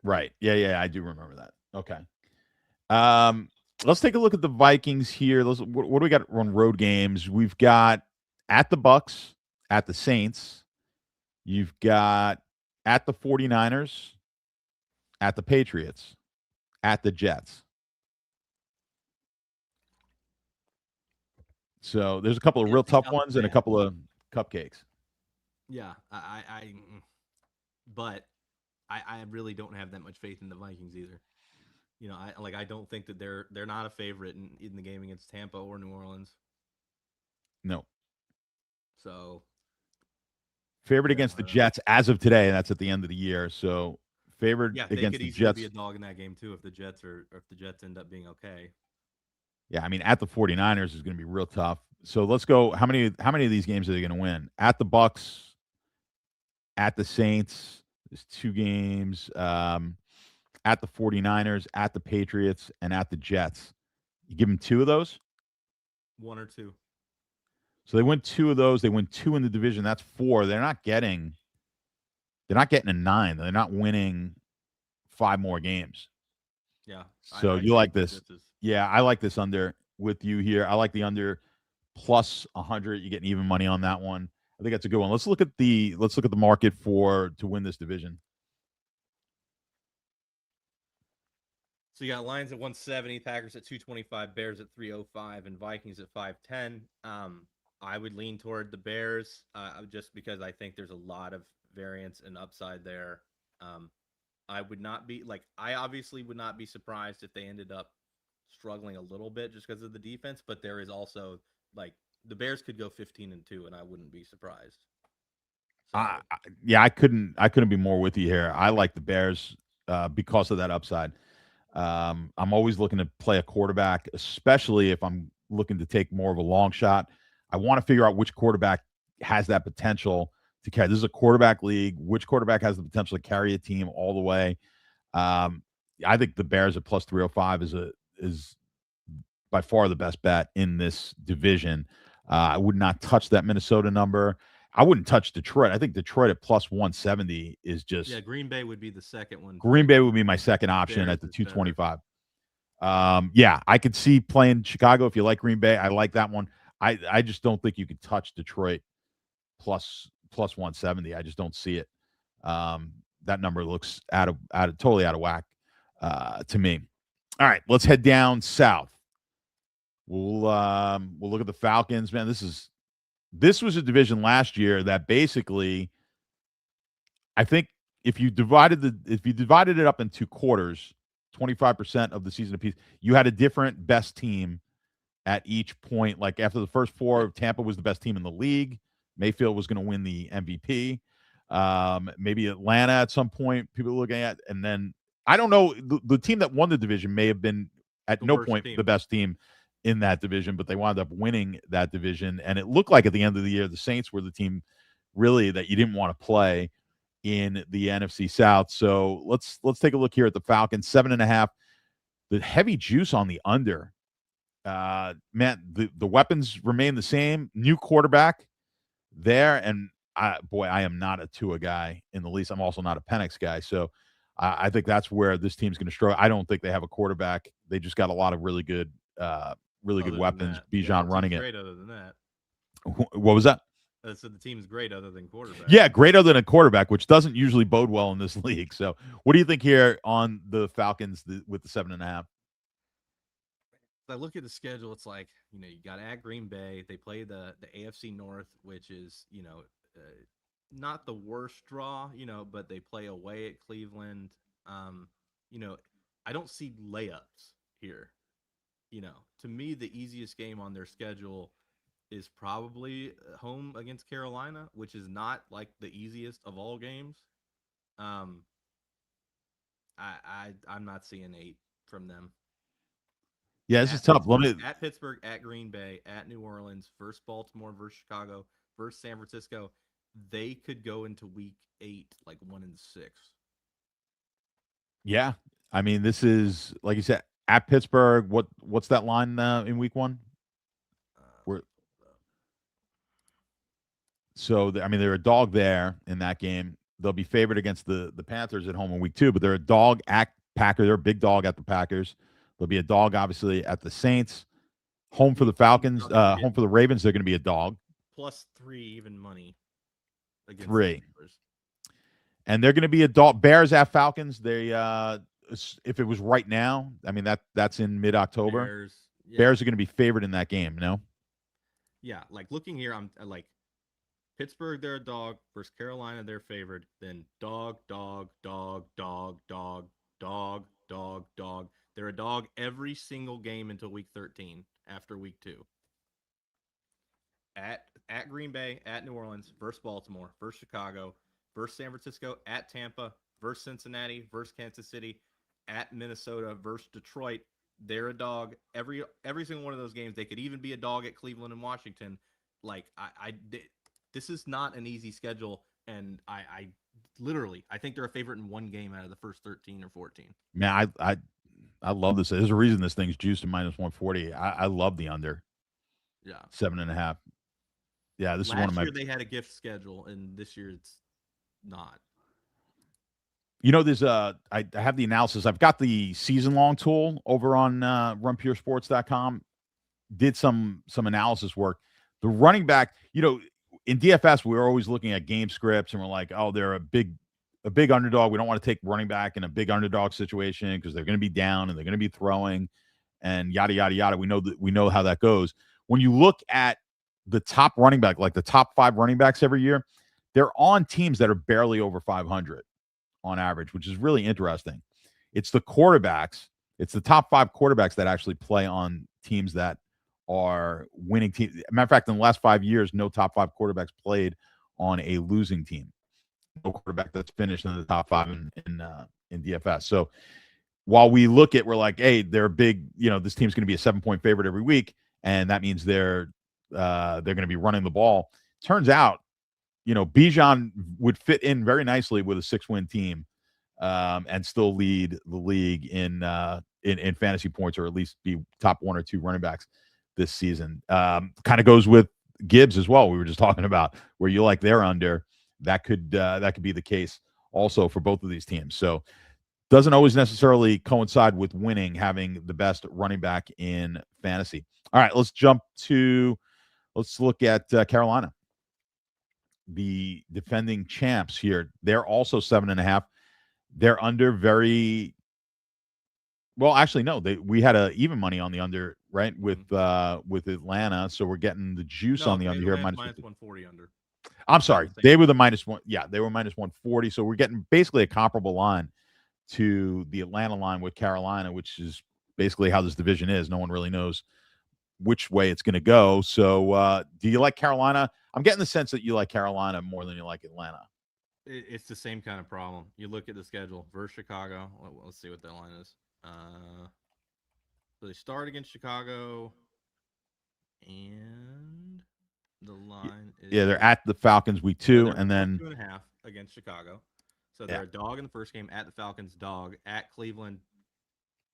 Right. Yeah, I do remember that. Okay. Let's take a look at the Vikings here. What do we got on road games? We've got at the Bucks, at the Saints. You've got at the 49ers, at the Patriots, at the Jets. So there's a couple of real tough ones and a couple of cupcakes. Yeah, but I really don't have that much faith in the Vikings either. I don't think that they're not a favorite in the game against Tampa or New Orleans. No. So favorite against the Jets as of today, and that's at the end of the year. So favored against the Jets. They could easily be a dog in that game too if the Jets end up being okay. Yeah, I mean at the 49ers is going to be real tough. So let's go. How many of these games are they going to win? At the Bucks, at the Saints, there's 2 games. At the 49ers, at the Patriots, and at the Jets. You give them 2 of those? 1 or 2. So they win 2 of those. They win 2 in the division. That's 4. They're not getting a 9. They're not winning 5 more games. Yeah. So you like this? Yeah, I like this under with you here. I like the under plus 100. You're getting even money on that one. I think that's a good one. Let's look at the market to win this division. So you got Lions at 170, Packers at 225, Bears at 305, and Vikings at 510. I would lean toward the Bears just because I think there's a lot of variance and upside there. I obviously would not be surprised if they ended up struggling a little bit just because of the defense, but there is also the Bears could go 15-2, and I wouldn't be surprised. So, I couldn't be more with you here. I like the Bears because of that upside. I'm always looking to play a quarterback, especially if I'm looking to take more of a long shot. I want to figure out which quarterback has that potential to carry. This is a quarterback league. Which quarterback has the potential to carry a team all the way? I think the Bears at plus 305 is by far the best bet in this division. I would not touch that Minnesota number. I wouldn't touch Detroit. I think Detroit at plus 170 is just... Yeah, Green Bay would be the second one. Green Bay would be my second option at the 225. Yeah, I could see playing Chicago if you like Green Bay. I like that one. I just don't think you could touch Detroit plus 170. I just don't see it. That number looks totally out of whack to me. All right, let's head down south. We'll look at the Falcons. Man, this was a division last year that basically, I think if you divided it up in 2 quarters, 25% of the season apiece, you had a different best team at each point. Like after the first 4, Tampa was the best team in the league. Mayfield was going to win the MVP. Maybe Atlanta at some point people are looking at, and then I don't know. The team that won the division may have been at no point the best team in that division, but they wound up winning that division. And it looked like at the end of the year, the Saints were the team really that you didn't want to play in the NFC South. So let's take a look here at the Falcons, 7.5. The heavy juice on the under Man, the weapons remain the same. New quarterback there, and I am not a Tua guy in the least. I'm also not a Penix guy, so I think that's where this team's going to struggle. I don't think they have a quarterback. They just got a lot of really good Other than weapons. that, yeah, the Bijan running team's it. great. Other than that, What was that? so the team's great. Other than quarterback. Yeah, great other than a quarterback, which doesn't usually bode well in this league. So, what do you think here on the Falcons with the 7.5? I look at the schedule. It's like you got at Green Bay. They play the AFC North, which is not the worst draw, but they play away at Cleveland. Um, you know, I don't see layups here. To me, the easiest game on their schedule is probably home against Carolina, which is not like the easiest of all games. Um, I'm not seeing 8 from them. Yeah, this is tough. At Pittsburgh, at Green Bay, at New Orleans, versus Baltimore, versus Chicago, versus San Francisco. They could go into week 8 like 1-6. Yeah, I mean, this is like you said at Pittsburgh. What's that line in week 1? Where I mean, they're a dog there in that game. They'll be favored against the Panthers at home in week 2, but they're a dog at Packers. They're a big dog at the Packers. They'll be a dog, obviously, at the Saints. Home for the Falcons. Home for the Ravens. They're going to be a dog. +3 even money against 3. the Steelers. And they're going to be a dog. Bears at Falcons. They if it was right now, I mean that's in mid-October. Bears are going to be favored in that game. No. Yeah, like looking here, I'm like Pittsburgh, they're a dog. Versus Carolina, they're favored. Then dog, dog, dog, dog, dog, dog, dog, dog. They're a dog every single game until week 13. After week 2, at Green Bay, at New Orleans, versus Baltimore, versus Chicago, versus San Francisco, at Tampa, versus Cincinnati, versus Kansas City, at Minnesota, versus Detroit. They're a dog every single one of those games. They could even be a dog at Cleveland and Washington. Like this is not an easy schedule, and I literally I think they're a favorite in one game out of the first 13 or 14. Man, I love this. There's a reason this thing's juiced to -140. I love the under. Yeah, 7.5. Yeah, this is one of my. Last year they had a gift schedule, and this year it's not. There's I have the analysis. I've got the season long tool over on runpuresports.com. Did some analysis work. The running back, in DFS, we were always looking at game scripts and we're like, oh, they're a big underdog. We don't want to take running back in a big underdog situation because they're going to be down and they're going to be throwing and yada, yada, yada. We know how that goes. When you look at the top running back, like the top 5 running backs every year, they're on teams that are barely over 500 on average, which is really interesting. It's the quarterbacks. It's the top 5 quarterbacks that actually play on teams that are winning teams. Matter of fact, in the last 5 years, no top 5 quarterbacks played on a losing team. No quarterback that's finished in the top 5 in DFS. So while we look at, we're like, hey, they're big. This team's going to be a 7-point favorite every week, and that means they're going to be running the ball. Turns out, Bijan would fit in very nicely with a 6-win team, and still lead the league in fantasy points, or at least be top 1 or 2 running backs this season. Kind of goes with Gibbs as well. We were just talking about where you like their under. That could be the case also for both of these teams. So doesn't always necessarily coincide with winning, having the best running back in fantasy. All right, let's look at Carolina, the defending champs here. They're also 7.5. They're under very well. Actually, no. We had a even money on the under, right, with Atlanta. So we're getting the juice on the under here. Minus 140 under. I'm sorry, they were the -1. Yeah, they were -140. So we're getting basically a comparable line to the Atlanta line with Carolina, which is basically how this division is. No one really knows which way it's going to go. So do you like Carolina? I'm getting the sense that you like Carolina more than you like Atlanta. It's the same kind of problem. You look at the schedule versus Chicago. Let's see what that line is. So they start against Chicago, and the line is... Yeah, they're at the Falcons week 2, and then 2.5 against Chicago. So they're a dog in the first game, at the Falcons, dog, at Cleveland,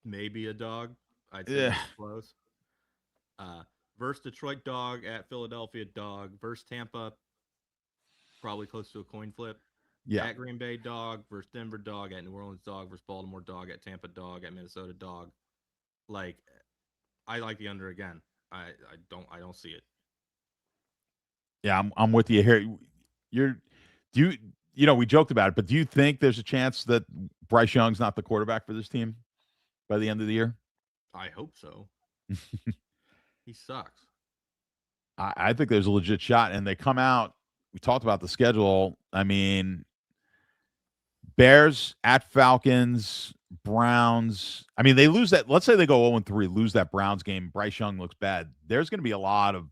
maybe a dog. I'd say it's close. Versus Detroit, dog. At Philadelphia, dog. Versus Tampa, probably close to a coin flip. Yeah. At Green Bay, dog. Versus Denver, dog. At New Orleans, dog. Versus Baltimore, dog. At Tampa, dog. At Minnesota, dog. Like, I like the under again. I don't see it. Yeah, I'm with you here. You're do we joked about it, but do you think there's a chance that Bryce Young's not the quarterback for this team by the end of the year? I hope so. He sucks. I think there's a legit shot, and they come out. We talked about the schedule. I mean, Bears at Falcons, Browns. I mean, they lose that. Let's say they go 0-3, lose that Browns game. Bryce Young looks bad. There's going to be a lot of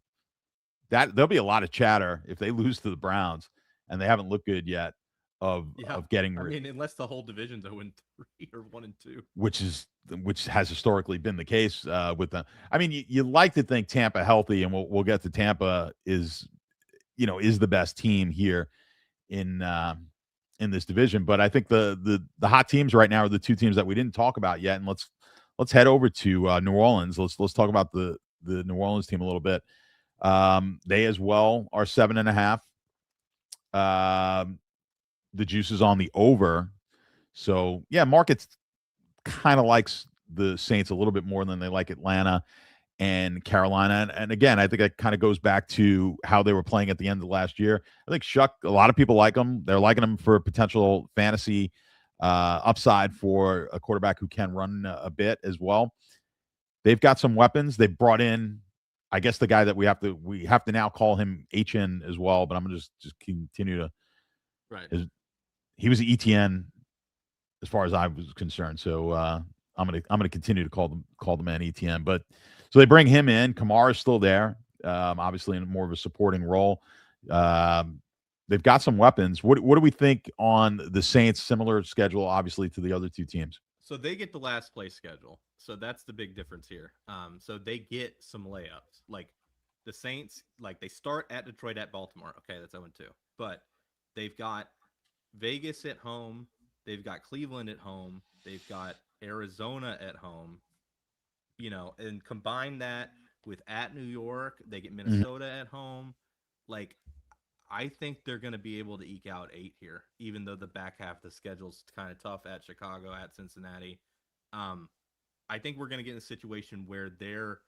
that. There'll be a lot of chatter if they lose to the Browns, and they haven't looked good yet of getting. I mean, unless the whole division's 0-3 or 1-2, which has historically been the case with them. I mean, you like to think Tampa healthy, and we'll get to Tampa is the best team here in this division. But I think the hot teams right now are the two teams that we didn't talk about yet. And let's head over to New Orleans. Let's talk about the New Orleans team a little bit. They as well are 7.5. The juice is on the over. So yeah, markets kind of likes the Saints a little bit more than they like Atlanta and Carolina. And again, I think that kind of goes back to how they were playing at the end of last year. I think a lot of people like them. They're liking them for potential fantasy upside for a quarterback who can run a bit as well. They've got some weapons. They brought in, I guess, the guy that we have to now call him HN as well, but I'm gonna just continue to. right. He was ETN as far as I was concerned. So I'm gonna continue to call the man ETN. But so they bring him in. Kamara's still there, obviously in more of a supporting role. They've got some weapons. What do we think on the Saints? Similar schedule, obviously, to the other two teams. So they get the last place schedule. So that's the big difference here. So they get some layups. Like the Saints, like they start at Detroit, at Baltimore. Okay, that's 0-2. But they've got Vegas at home. They've got Cleveland at home. They've got Arizona at home. And combine that with at New York, they get Minnesota at home. Like, I think they're going to be able to eke out 8 here, even though the back half of the schedule's kind of tough at Chicago, at Cincinnati. I think we're going to get in a situation where they're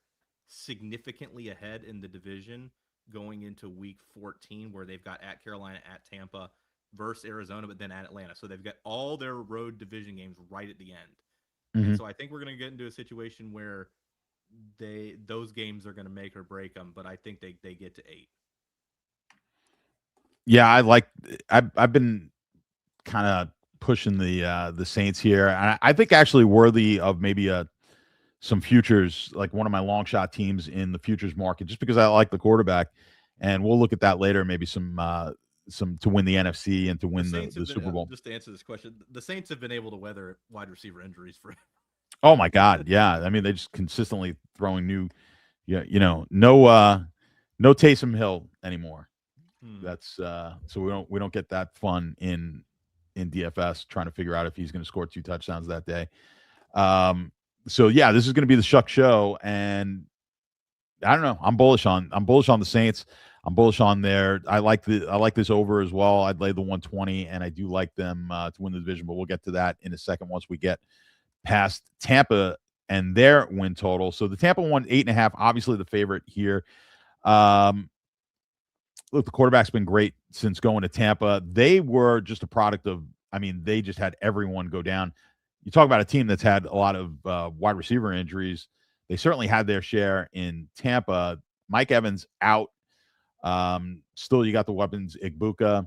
significantly ahead in the division going into week 14, where they've got at Carolina, at Tampa, versus Arizona, but then at Atlanta. So they've got all their road division games right at the end. Mm-hmm. And so I think we're going to get into a situation where those games are going to make or break them, but I think they get to 8. Yeah, I've been kind of pushing the Saints here. And I think actually worthy of maybe some futures, like one of my long shot teams in the futures market, just because I like the quarterback. And we'll look at that later. Maybe some to win the NFC and to win the Super Bowl. Just to answer this question, the Saints have been able to weather wide receiver injuries for. Oh my God, yeah. I mean, they just consistently throwing new, no Taysom Hill anymore. That's so we don't get that fun in DFS trying to figure out if he's going to score 2 touchdowns that day. So yeah, this is going to be the Shuck Show, and I don't know. I'm bullish on the Saints. I'm bullish on I like this over as well. I'd lay the 120, and I do like them to win the division, but we'll get to that in a second once we get past Tampa and their win total. So the Tampa won 8.5, obviously the favorite here. Look, the quarterback's been great since going to Tampa. They were just a product of, they just had everyone go down. You talk about a team that's had a lot of wide receiver injuries. They certainly had their share in Tampa. Mike Evans out. Still, you got the weapons, Igbuka.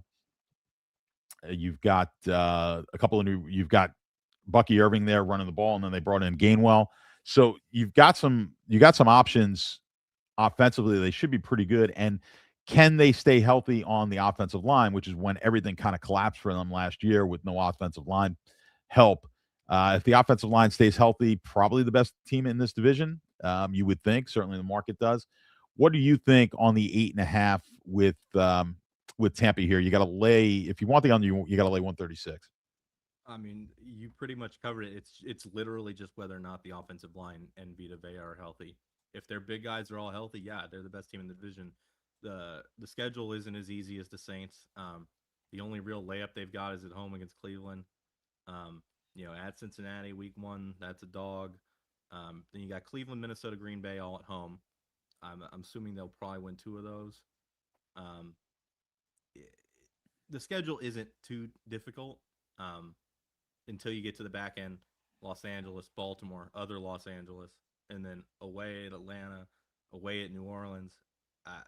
You've got a couple of you've got Bucky Irving there running the ball, and then they brought in Gainwell. So you got some options offensively. They should be pretty good. And can they stay healthy on the offensive line, which is when everything kind of collapsed for them last year with no offensive line help? If the offensive line stays healthy, probably the best team in this division, you would think. Certainly the market does. What do you think on the 8.5 with Tampa here? You got to lay, if you want the under, you got to lay 136. You pretty much covered it. It's literally just whether or not the offensive line and Vita Vea are healthy. If their big guys are all healthy, yeah, they're the best team in the division. The schedule isn't as easy as the Saints. The only real layup they've got is at home against Cleveland. At Cincinnati, week 1, that's a dog. Then you got Cleveland, Minnesota, Green Bay all at home. I'm assuming they'll probably win 2 of those. Um, the schedule isn't too difficult until you get to the back end. Los Angeles, Baltimore, other Los Angeles, and then away at Atlanta, away at New Orleans. I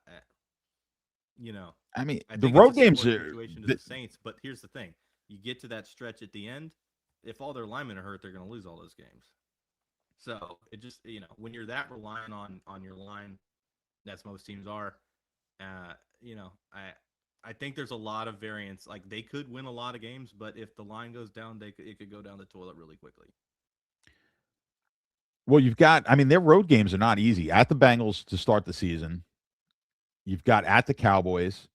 mean, I the think road it's a games similar are. situation to the Saints, but here's the thing: you get to that stretch at the end. If all their linemen are hurt, they're going to lose all those games. So it just when you're that reliant on your line, as most teams are, I think there's a lot of variance. Like they could win a lot of games, but if the line goes down, it could go down the toilet really quickly. Well, you've got. I mean, their road games are not easy. At the Bengals to start the season, you've got at the Cowboys,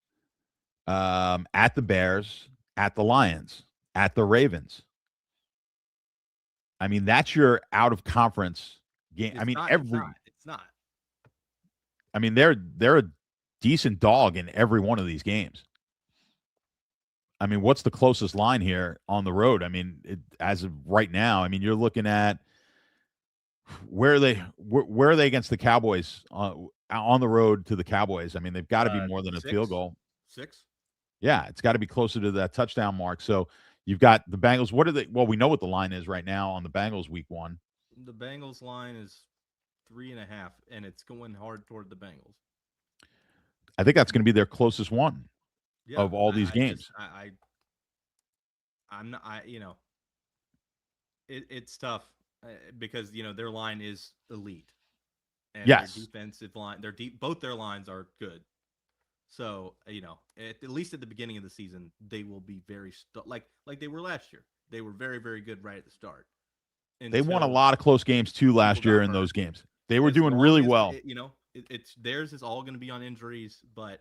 at the Bears, at the Lions, at the Ravens. I mean, that's your out of conference game. It's I mean, not. It's not. I mean, they're a decent dog in every one of these games. I mean, what's the closest line here on the road? I mean, as of right now, I mean, you're looking at where are they against the Cowboys on the road to the Cowboys? I mean, they've got to be more than a 6? field goal. 6? Yeah, it's got to be closer to that touchdown mark. So you've got the Bengals. What are they? Well, we know what the line is right now on the Bengals week 1. The Bengals line is 3.5, and it's going hard toward the Bengals. I think that's going to be their closest one of all these games. I'm not. It's tough because their line is elite, and yes, their defensive line, both their lines are good. So at least at the beginning of the season, they will be very like they were last year. They were very, very good right at the start. They won a lot of close games too last year in those games. They were doing really well. It's theirs is all going to be on injuries, but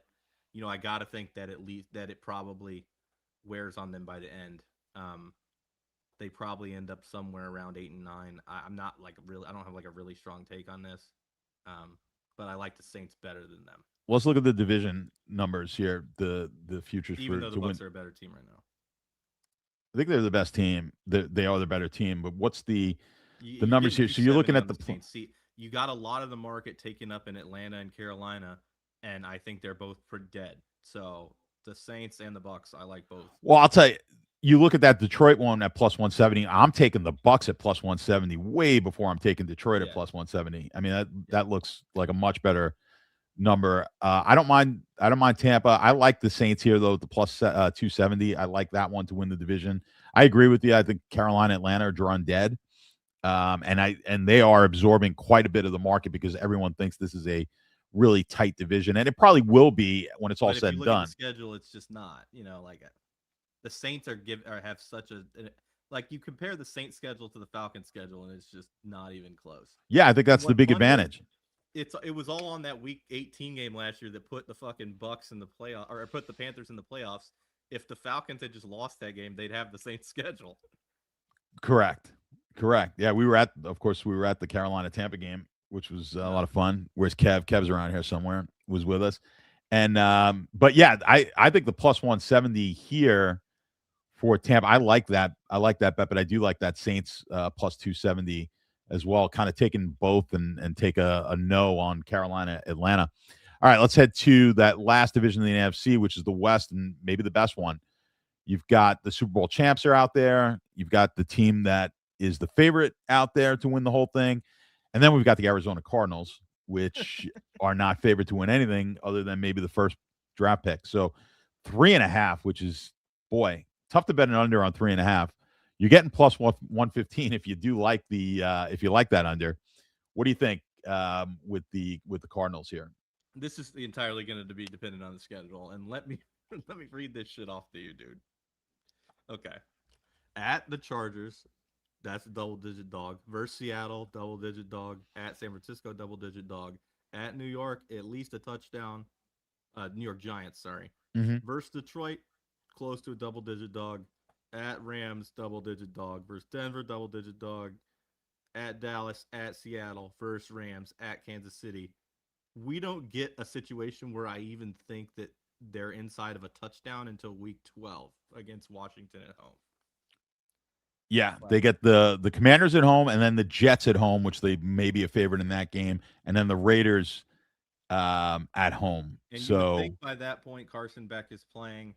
I got to think that at least that it probably wears on them by the end. They probably end up somewhere around 8 and 9. I'm not I don't have like a really strong take on this, but I like the Saints better than them. Well, let's look at the division numbers here. The futures even though the Bucs are a better team right now. I think they're the best team. They are the better team. But what's the numbers here? So you're looking at the Saints. See, you got a lot of the market taken up in Atlanta and Carolina, and I think they're both pretty dead. So the Saints and the Bucs, I like both. Well, I'll tell you. You look at that Detroit one at plus 170. I'm taking the Bucs at plus 170 way before I'm taking Detroit at plus 170. I mean that looks like a much better number. I don't mind Tampa. I like the Saints here though. The plus 270. I like that one to win the division. I agree with you. I think Carolina, Atlanta are drawn dead, and they are absorbing quite a bit of the market because everyone thinks this is a really tight division, and it probably will be when it's all said and done. At the schedule, it's just not. The Saints have such a you compare the Saints schedule to the Falcons schedule, and it's just not even close. Yeah, I think that's the big advantage. It was all on that Week 18 game last year that put the fucking Bucs in the playoff, or put the Panthers in the playoffs. If the Falcons had just lost that game, they'd have the Saints schedule. Correct. Yeah, we were at the Carolina Tampa game, which was a lot of fun. Where's Kev? Kev's around here somewhere. Was with us, and but yeah, I think the plus 170 here for Tampa. I like that bet, but I do like that Saints plus 270 as well. Kind of taking both and take a no on Carolina, Atlanta. All right, let's head to that last division of the NFC, which is the West and maybe the best one. You've got the Super Bowl champs are out there. You've got the team that is the favorite out there to win the whole thing. And then we've got the Arizona Cardinals, which are not favored to win anything other than maybe the first draft pick. So 3.5, which is, boy, tough to bet an under on 3.5. You're getting plus 115 if you do like if you like that under. What do you think with the Cardinals here? This is entirely going to be dependent on the schedule, and let me read this shit off to you, dude. Okay, at the Chargers, that's a double-digit dog. Versus Seattle, double-digit dog. At San Francisco, double-digit dog. At New York, at least a touchdown. New York Giants, sorry. Mm-hmm. Versus Detroit, close to a double-digit dog. At Rams, double-digit dog. Versus Denver, double-digit dog. at Dallas, at Seattle, versus Rams, at Kansas City. We don't get a situation where I even think that they're inside of a touchdown until week 12 against Washington at home. Yeah, they get the Commanders at home, and then the Jets at home, which they may be a favorite in that game, and then the Raiders at home. And you would So think by that point Carson Beck is playing.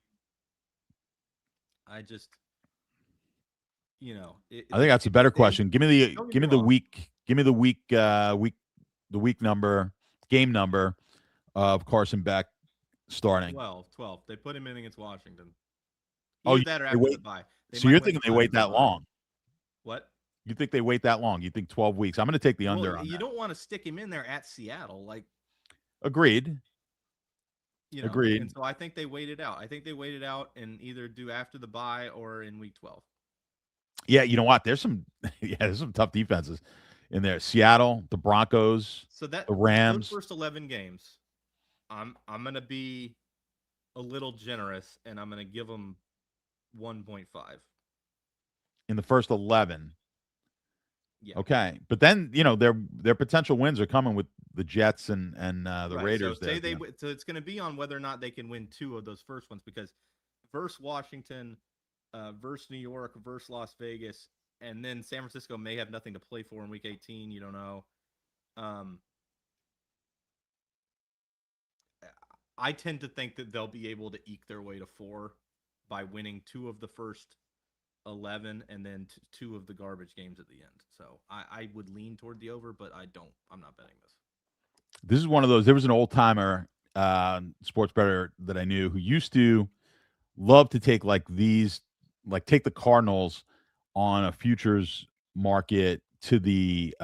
I just, I think that's a better question. Give me the don't get give me me the wrong. week. Give me the week number, game number of Carson Beck starting. 12. They put him in against Washington. Oh, Either that or they after wait. the bye. So you're thinking they wait that long? What? You think they wait that long? You think 12 weeks? I'm going to take the under on you that. don't want to stick him in there at Seattle, Agreed. Agreed. And so I think they wait it out. I think they wait it out and either do after the bye or in week 12. Yeah, you know what? There's some tough defenses in there. Seattle, the Broncos, the Rams. Those first 11 games, I'm gonna be a little generous and I'm gonna give them 1.5 in the first 11. Yeah. Okay, but then their potential wins are coming with the Jets and the Raiders. So so it's going to be on whether or not they can win 2 of those first ones, because versus Washington, versus New York, versus Las Vegas, and then San Francisco may have nothing to play for in week 18. You don't know. I tend to think that they'll be able to eke their way to 4 by winning 2 of the first 11 and then 2 of the garbage games at the end. So I would lean toward the over, but I'm not betting this. This is one of those. There was an old timer sports bettor that I knew who used to love to take take the Cardinals on a futures market to the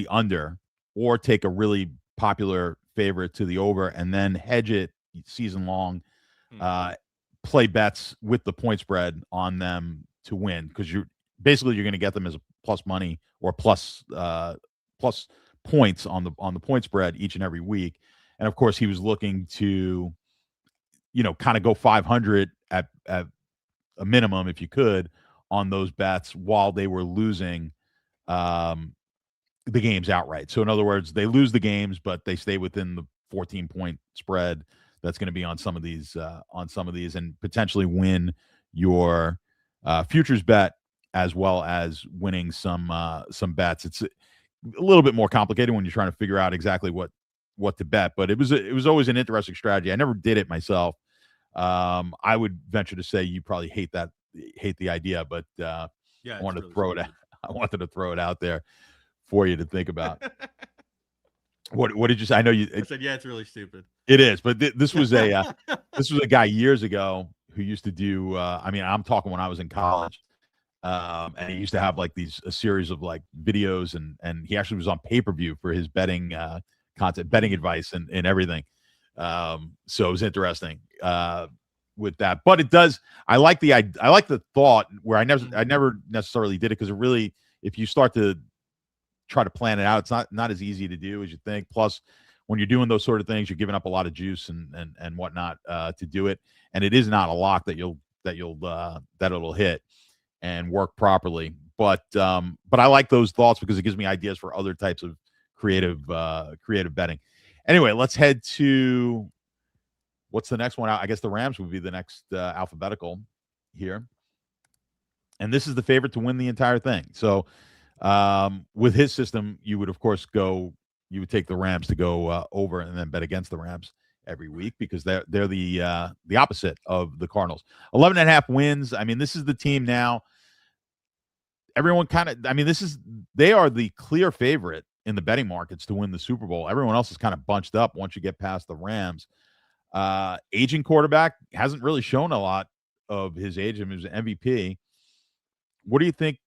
under, or take a really popular favorite to the over and then hedge it season long. Play bets with the point spread on them to win, because you're going to get them as a plus money or plus points on the point spread each and every week. And of course, he was looking to kind of go 500 at a minimum if you could on those bets while they were losing the games outright. So in other words, they lose the games, but they stay within the 14-point spread that's going to be on some of these and potentially win your futures bet as well as winning some bets. It's a little bit more complicated when you're trying to figure out exactly what to bet, but it was always an interesting strategy. I never did it myself. I would venture to say you probably hate the idea, but I wanted to throw it out. I wanted to throw it out there for you to think about. What did you say? I know you. I said, yeah, it's really stupid. It is, but this was a guy years ago who used to do. I'm talking when I was in college, and he used to have a series of videos, and he actually was on pay-per-view for his betting content, betting advice, and everything. So it was interesting with that, but it does. I like the thought where I never necessarily did it, because it really, if you start to try to plan it out, it's not as easy to do as you think. Plus, when you're doing those sort of things, you're giving up a lot of juice and whatnot to do it, and it is not a lock that it'll hit and work properly. But I like those thoughts because it gives me ideas for other types of creative betting. Anyway, let's head to what's the next one. I guess the Rams would be the next alphabetical here, and this is the favorite to win the entire thing. So with his system, you would of course take the Rams to go over and then bet against the Rams every week, because they're the opposite of the Cardinals. 11.5 wins. I mean, this is the team now. Everyone they are the clear favorite in the betting markets to win the Super Bowl. Everyone else is kind of bunched up once you get past the Rams. Aging quarterback hasn't really shown a lot of his age. I mean, he was an MVP. What do you think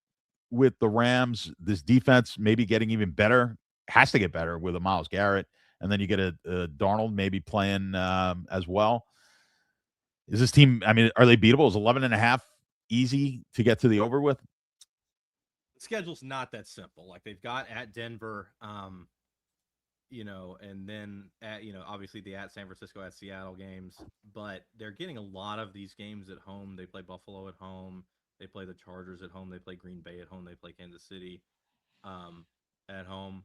with the Rams? This defense maybe getting even better, has to get better with a Myles Garrett, and then you get a Darnold maybe playing as well. Is this team, are they beatable? Is 11.5 easy to get to the over with? The schedule's not that simple. They've got at Denver, and then at, obviously the at San Francisco, at Seattle games, but they're getting a lot of these games at home. They play Buffalo at home. They play the Chargers at home. They play Green Bay at home. They play Kansas City. at home.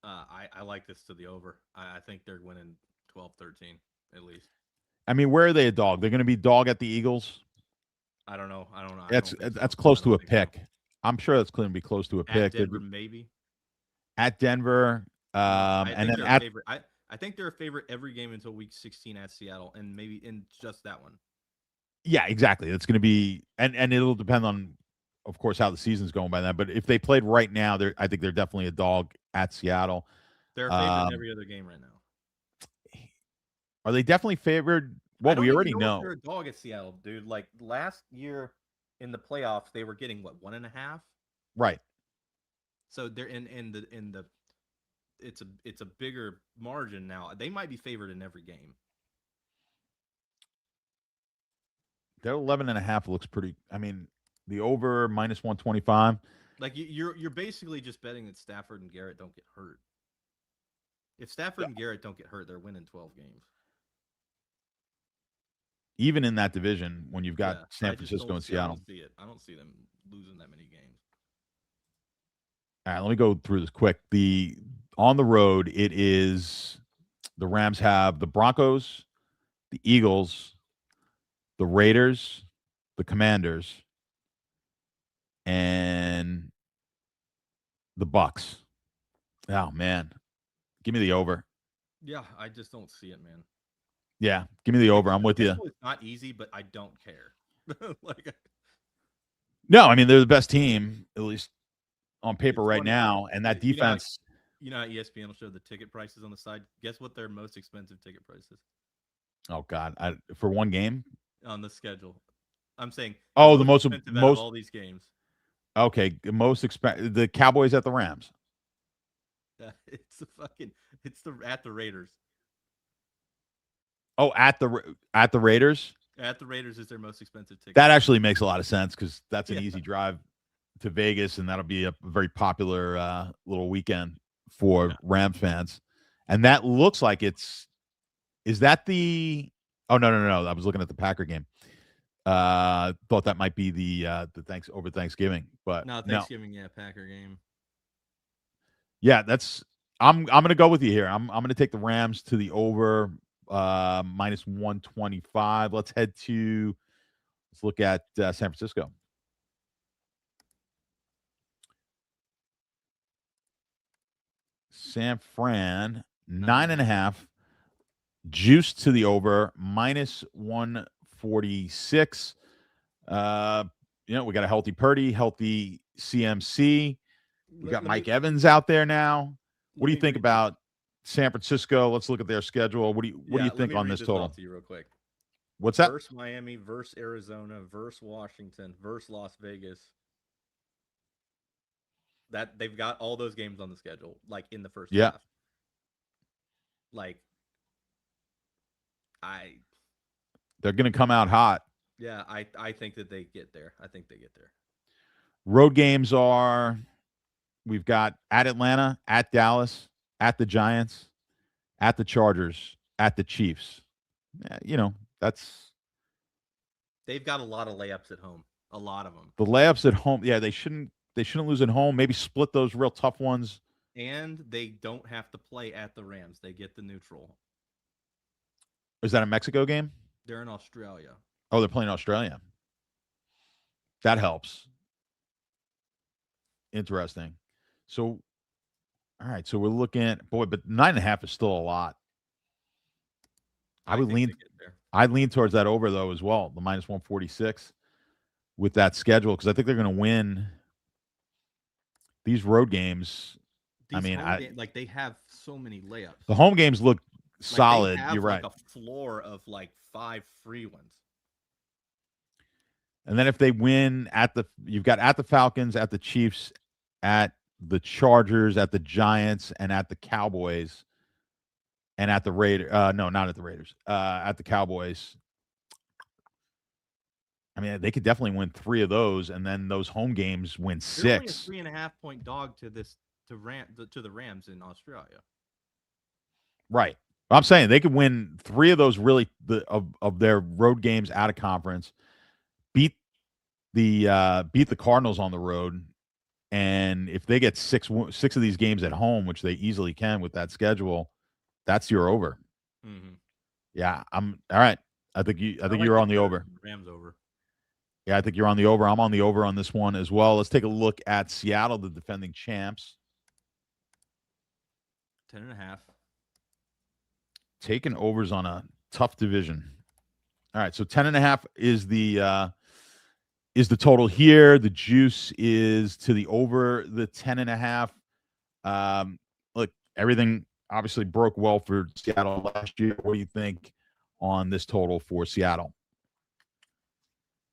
I like this to the over. I think they're winning 12-13 at least. I mean, where are they a dog? They're going to be dog at the Eagles. I don't know. I don't know. I That's don't think so. that's close I to don't a think so. pick. I'm sure that's going to be close to a At pick. Denver, maybe. At Denver, I and think then they're a at favorite. I think they're a favorite every game until week 16 at Seattle, and maybe in just that one. yeah, exactly. It's going to be, and it'll depend on, of course, how the season's going by then. But if they played right now, I think they're definitely a dog at Seattle. They're a favorite in every other game right now. Are they definitely favored? Well, I don't we even already know know. if they're a dog at Seattle, dude. Like last year in the playoffs, they were getting what 1.5. Right. So they're in the it's a bigger margin now. They might be favored in every game. Their 11.5 looks pretty. I mean, the over -125. Like you're basically just betting that Stafford and Garrett don't get hurt. If Stafford and Garrett don't get hurt, they're winning 12 games. Even in that division, when you've got Yeah, San Francisco and Seattle. I don't see it. I don't see them losing that many games. All right, let me go through this quick. On the road, it is the Rams have the Broncos, the Eagles, the Raiders, the Commanders, and the Bucks. Oh man, give me the over. Yeah, I just don't see it, man. Yeah, give me the over. I'm with you. It's not easy, but I don't care. No, I mean they're the best team, at least on paper It's right funny, now, and that defense. You know how ESPN will show the ticket prices on the side? Guess what their most expensive ticket price is? Oh God, for one game On the schedule. I'm saying the most expensive out of all these games. Okay, most expensive. The Cowboys at the Rams. It's at the Raiders. Oh, at the Raiders. At the Raiders is their most expensive ticket. That actually makes a lot of sense because that's an easy drive to Vegas, and that'll be a very popular little weekend for Rams fans. And that looks like is that the? Oh no! I was looking at the Packer game. Thought that might be the over Thanksgiving, but no, Thanksgiving, yeah, Packer game. Yeah, I'm gonna go with you here. I'm gonna take the Rams to the over -125. Let's look at San Francisco. San Fran 9.5, juice to the over -146. We got a healthy Purdy, healthy CMC. We got Mike Evans out there now. What do you think about San Francisco? Let's look at their schedule. What do you think on this total? To you real quick. What's that? Versus Miami, versus Arizona, versus Washington, versus Las Vegas. That they've got all those games on the schedule, like in the first half. Like, they're going to come out hot. Yeah, I think that they get there. I think they get there. Road games we've got at Atlanta, at Dallas, at the Giants, at the Chargers, at the Chiefs. They've got a lot of layups at home. A lot of them. The layups at home, they shouldn't lose at home. Maybe split those real tough ones. And they don't have to play at the Rams. They get the neutral. Is that a Mexico game? They're in Australia. Oh, they're playing Australia. That helps. Interesting. So, all right. So we're looking at but 9.5 is still a lot. I'd lean towards that over though as well, the -146 with that schedule because I think they're going to win these road games. They have so many layups. The home games look solid. You're right. Like a floor of like 5 free ones. And then if they win you've got at the Falcons, at the Chiefs, at the Chargers, at the Giants, and at the Cowboys, and at the Raiders. No, not at the Raiders. At the Cowboys. I mean, they could definitely win 3 of those, and then those home games win 6. They're only a 3.5 point dog to the Rams in Australia. Right. I'm saying they could win 3 of those of their road games out of conference. Beat the Cardinals on the road And if they get six of these games at home, which they easily can with that schedule, that's your over. Mm-hmm. Yeah, I'm all right. I think you're on the over. Rams over. Yeah, I think you're on the over. I'm on the over on this one as well. Let's take a look at Seattle, the defending champs. 10.5. Taking overs on a tough division. All right, so 10.5 is the total here. The juice is to the over the 10.5. Look, everything obviously broke well for Seattle last year. What do you think on this total for Seattle?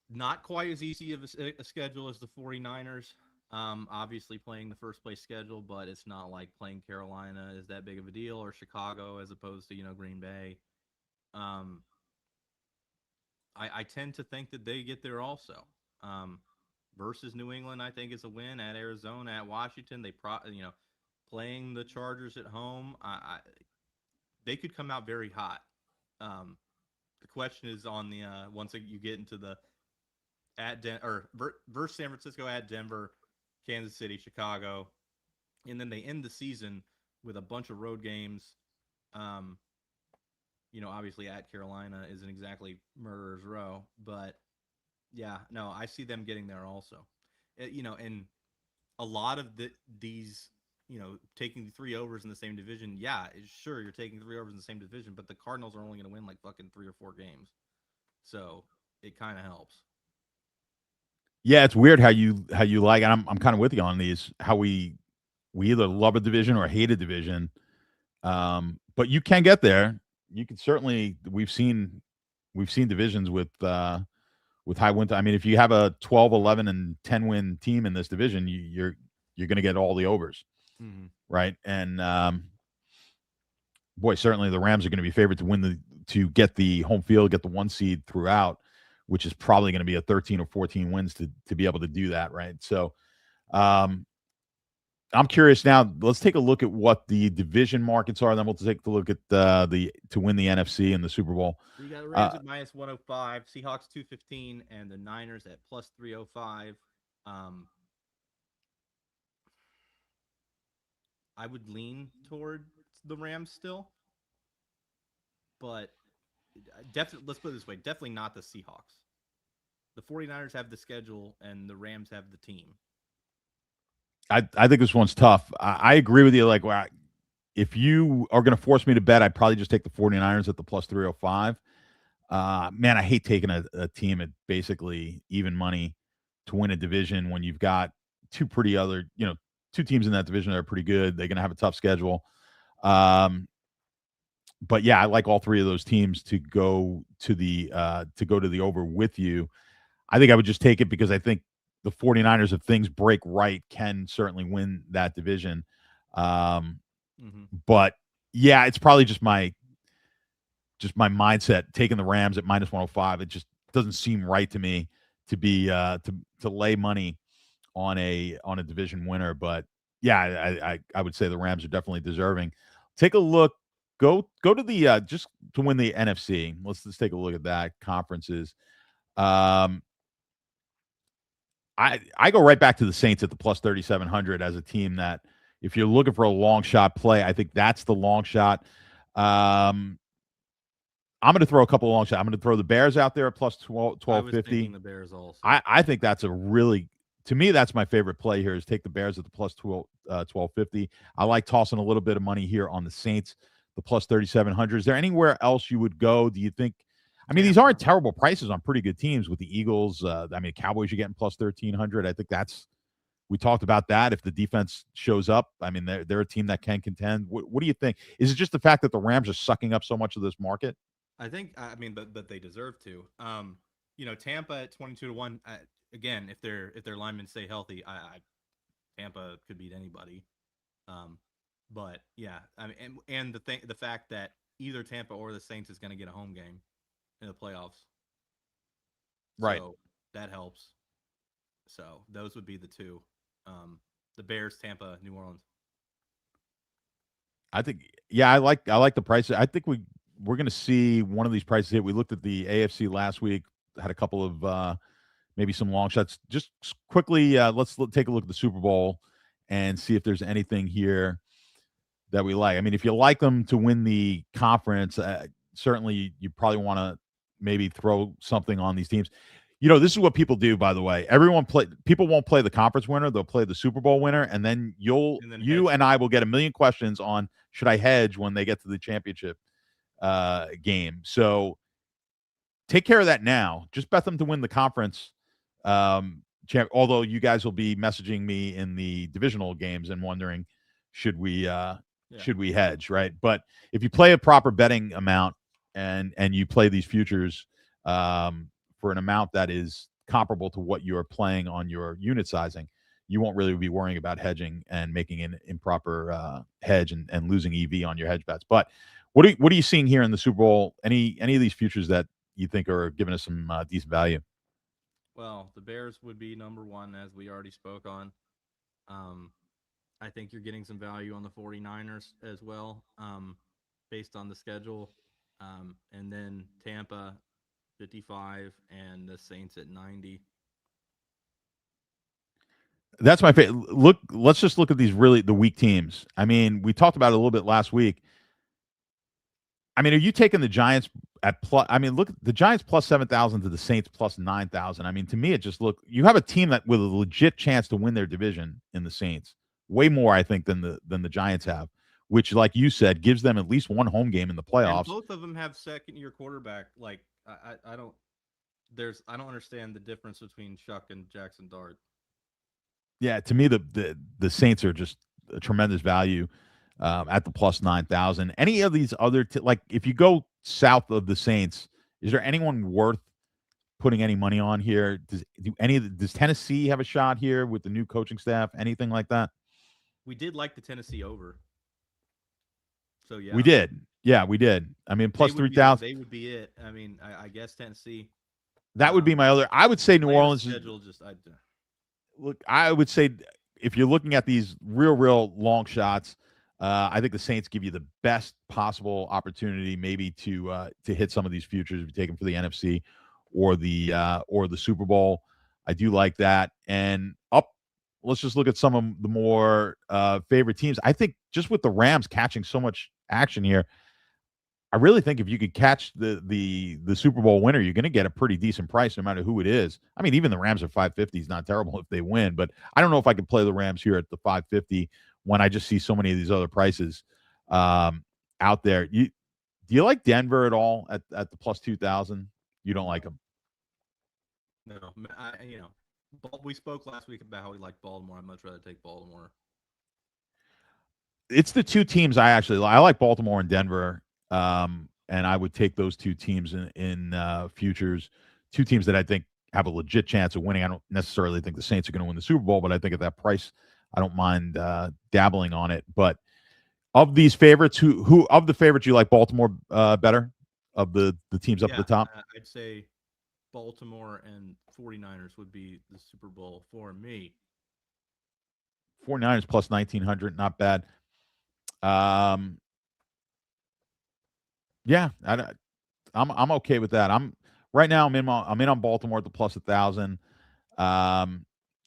Not quite as easy of a schedule as the 49ers. Obviously playing the first place schedule, but it's not like playing Carolina is that big of a deal, or Chicago as opposed to Green Bay. I tend to think that they get there also. Versus New England, I think is a win. At Arizona, at Washington, playing the Chargers at home, they could come out very hot. The question is on the once you get into the versus San Francisco, at Denver, Kansas City, Chicago, and then they end the season with a bunch of road games. Obviously at Carolina isn't exactly murderer's row, but yeah, no, I see them getting there also. And a lot of these, taking 3 overs in the same division. Yeah, sure, you're taking 3 overs in the same division, but the Cardinals are only going to win like fucking 3 or 4 games, so it kind of helps. Yeah, it's weird how you like, and I'm kind of with you on these. How we either love a division or hate a division, but you can get there. You can certainly. We've seen divisions with high win. I mean, if you have a 12, 11, and 10 win team in this division, you're going to get all the overs, right? And boy, certainly the Rams are going to be favored to get the home field, get the 1 seed throughout, which is probably going to be a 13 or 14 wins to be able to do that, right? So, I'm curious now. Let's take a look at what the division markets are. Then we'll take a look at the to win the NFC and the Super Bowl. So you got the Rams at minus 105, Seahawks 215, and the Niners at plus 305. I would lean toward the Rams still, but definitely, let's put it this way, definitely not the Seahawks. The 49ers have the schedule and the Rams have the team. I think this one's tough. I agree with you. Like, if you are going to force me to bet, I'd probably just take the 49ers at the plus 305. Man, I hate taking a team at basically even money to win a division when you've got two teams in that division that are pretty good. They're going to have a tough schedule. But yeah, I like all 3 of those teams to go to the over with you. I think I would just take it because I think the 49ers, if things break right, can certainly win that division. But yeah, it's probably just my mindset taking the Rams at minus 105. It just doesn't seem right to me to be to lay money on a division winner. But yeah, I would say the Rams are definitely deserving. Take a look. Go to the just to win the NFC. Let's take a look at that conferences. I go right back to the Saints at the plus 3,700 as a team that, if you're looking for a long shot play, I think that's the long shot. I'm going to throw a couple of long shots. I'm going to throw the Bears out there at plus 1250. The Bears also. I think that's to me, that's my favorite play here, is take the Bears at the plus 1250. I like tossing a little bit of money here on the Saints, the plus 3,700. Is there anywhere else you would go? Do you think? I mean, these aren't terrible prices on pretty good teams with the Eagles. I mean, Cowboys, you're getting plus 1,300. I think we talked about that. If the defense shows up, I mean, they're a team that can contend. What do you think? Is it just the fact that the Rams are sucking up so much of this market? I mean, but they deserve to. Tampa at 22-1. Again, if their linemen stay healthy, Tampa could beat anybody. But yeah, I mean, and the fact that either Tampa or the Saints is going to get a home game in the playoffs, right? So that helps. So those would be the two: the Bears, Tampa, New Orleans. I think, yeah, I like the prices. I think we're going to see one of these prices hit. We looked at the AFC last week, had a couple of maybe some long shots. Just quickly, let's take a look at the Super Bowl and see if there's anything here that we like. I mean, if you like them to win the conference, certainly you probably want to maybe throw something on these teams. This is what people do, by the way. People won't play the conference winner; they'll play the Super Bowl winner, and then you and I will get a million questions on should I hedge when they get to the championship game. So take care of that now. Just bet them to win the conference. Although you guys will be messaging me in the divisional games and wondering should we hedge, right? But if you play a proper betting amount and you play these futures for an amount that is comparable to what you're playing on your unit sizing, you won't really be worrying about hedging and making an improper hedge and losing EV on your hedge bets. But what are you seeing here in the Super Bowl? Any of these futures that you think are giving us some decent value? Well, the Bears would be number one, as we already spoke on. I think you're getting some value on the 49ers as well, based on the schedule. And then Tampa, 55, and the Saints at 90. That's my favorite. Let's just look at the weak teams. I mean, we talked about it a little bit last week. I mean, are you taking the Giants at plus? I mean, look, the Giants plus 7,000 to the Saints plus 9,000. I mean, to me, it just you have a team that with a legit chance to win their division in the Saints, way more, I think, than the Giants have, which, like you said, gives them at least one home game in the playoffs. And both of them have second-year quarterback. Like, I don't understand the difference between Chuck and Jackson Dart. Yeah, to me, the Saints are just a tremendous value. At the plus 9,000. Any of these other, like if you go south of the Saints, is there anyone worth putting any money on here? Does Tennessee have a shot here with the new coaching staff? Anything like that? We did like the Tennessee over. So, yeah. We did. Yeah, we did. I mean, plus 3,000. They would be it. I mean, I guess Tennessee. That would be my other. I would say New Orleans. Schedule Look, I would say if you're looking at these real long shots, I think the Saints give you the best possible opportunity, maybe to hit some of these futures if you take them for the NFC or the Super Bowl. I do like that. And let's just look at some of the more favorite teams. I think just with the Rams catching so much action here, I really think if you could catch the Super Bowl winner, you're going to get a pretty decent price no matter who it is. I mean, even the Rams at 550 is not terrible if they win, but I don't know if I could play the Rams here at the 550 when I just see so many of these other prices out there. Do you like Denver at all at the plus 2,000? You don't like them? No, we spoke last week about how we like Baltimore. I'd much rather take Baltimore. It's the two teams I like Baltimore and Denver, and I would take those two teams in futures. Two teams that I think have a legit chance of winning. I don't necessarily think the Saints are going to win the Super Bowl, but I think at that price, I don't mind dabbling on it. But of these favorites, who of the favorites you like Baltimore better? Of the teams up at the top? I'd say Baltimore and 49ers would be the Super Bowl for me. 49ers plus 1,900, not bad. Yeah, I'm okay with that. Right now I'm in on Baltimore at the plus 1,000.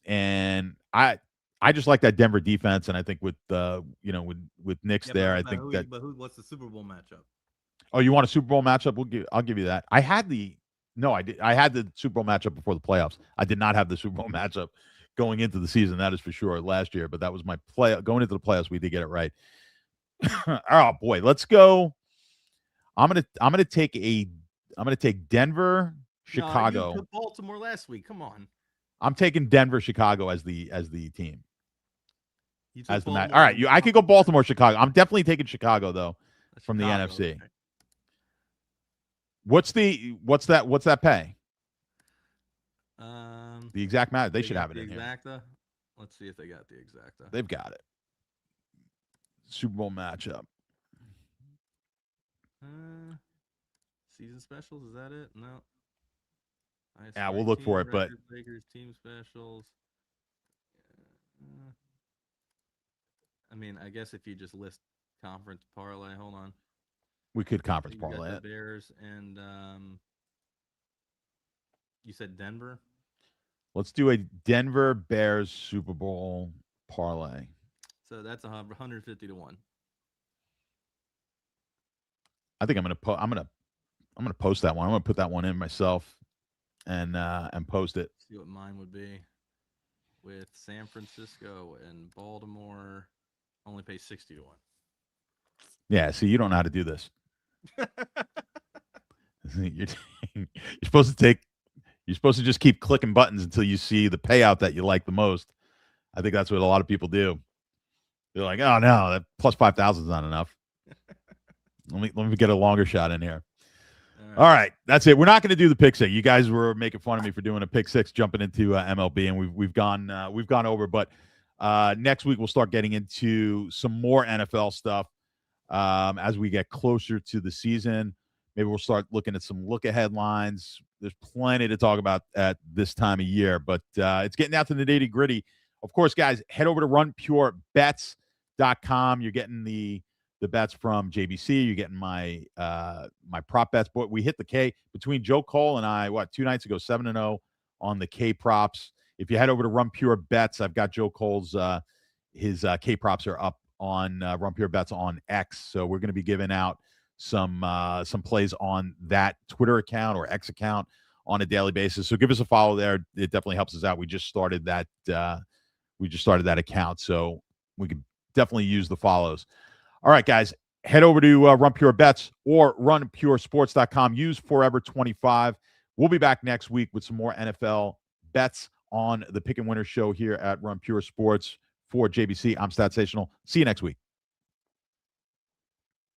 And I just like that Denver defense, and I think with Knicks there, I think what's the Super Bowl matchup? Oh, you want a Super Bowl matchup? I'll give you that. I had the Super Bowl matchup before the playoffs. I did not have the Super Bowl matchup going into the season. That is for sure. Last year, but that was my play going into the playoffs. We did get it right. Oh boy, let's go. I'm gonna take Denver, Chicago. You took Baltimore last week. Come on. I'm taking Denver, Chicago as the team. As the match. All right, I could go Baltimore, Chicago. I'm definitely taking Chicago though, from the NFC. Okay. What's that pay? The exact match. They should have it in exacta? Here. Let's see if they got the exacta. They've got it. Super Bowl matchup. Season specials, is that it? No. Yeah, we'll look for it, but Lakers team specials. I mean, I guess if you just list conference parlay, hold on. We could conference parlay it. Bears and you said Denver? Let's do a Denver Bears Super Bowl parlay. So that's 150 to 1. I think I'm gonna post that one. I'm gonna put that one in myself and post it. See what mine would be. With San Francisco and Baltimore, only pay 60 to 1. Yeah, see, you don't know how to do this. you're supposed to just keep clicking buttons until you see the payout that you like the most. I think that's what a lot of people do. They're like, oh no, that plus 5,000 is not enough. Let me get a longer shot in here. All right, that's it. We're not going to do the pick six. You guys were making fun of me for doing a pick six, jumping into MLB, and we've gone over. But next week we'll start getting into some more NFL stuff as we get closer to the season. Maybe we'll start looking at some look ahead lines. There's plenty to talk about at this time of year, but it's getting out to the nitty gritty. Of course, guys, head over to runpurebets.com. You're getting the bets from JBC. You're getting my my prop bets. But we hit the K between Joe Cole and I, 2 nights ago, 7-0 on the K props. If you head over to Run Pure Bets, I've got Joe Cole's his K props are up on Run Pure Bets on X. So we're going to be giving out some plays on that Twitter account or X account on a daily basis. So give us a follow there. It definitely helps us out. We just started that account, so we could definitely use the follows. All right, guys, head over to Run Pure Bets or runpuresports.com. Use Forever25. We'll be back next week with some more NFL bets on the Pick and Winner show here at Run Pure Sports. For JBC, I'm Stat Sensational. See you next week.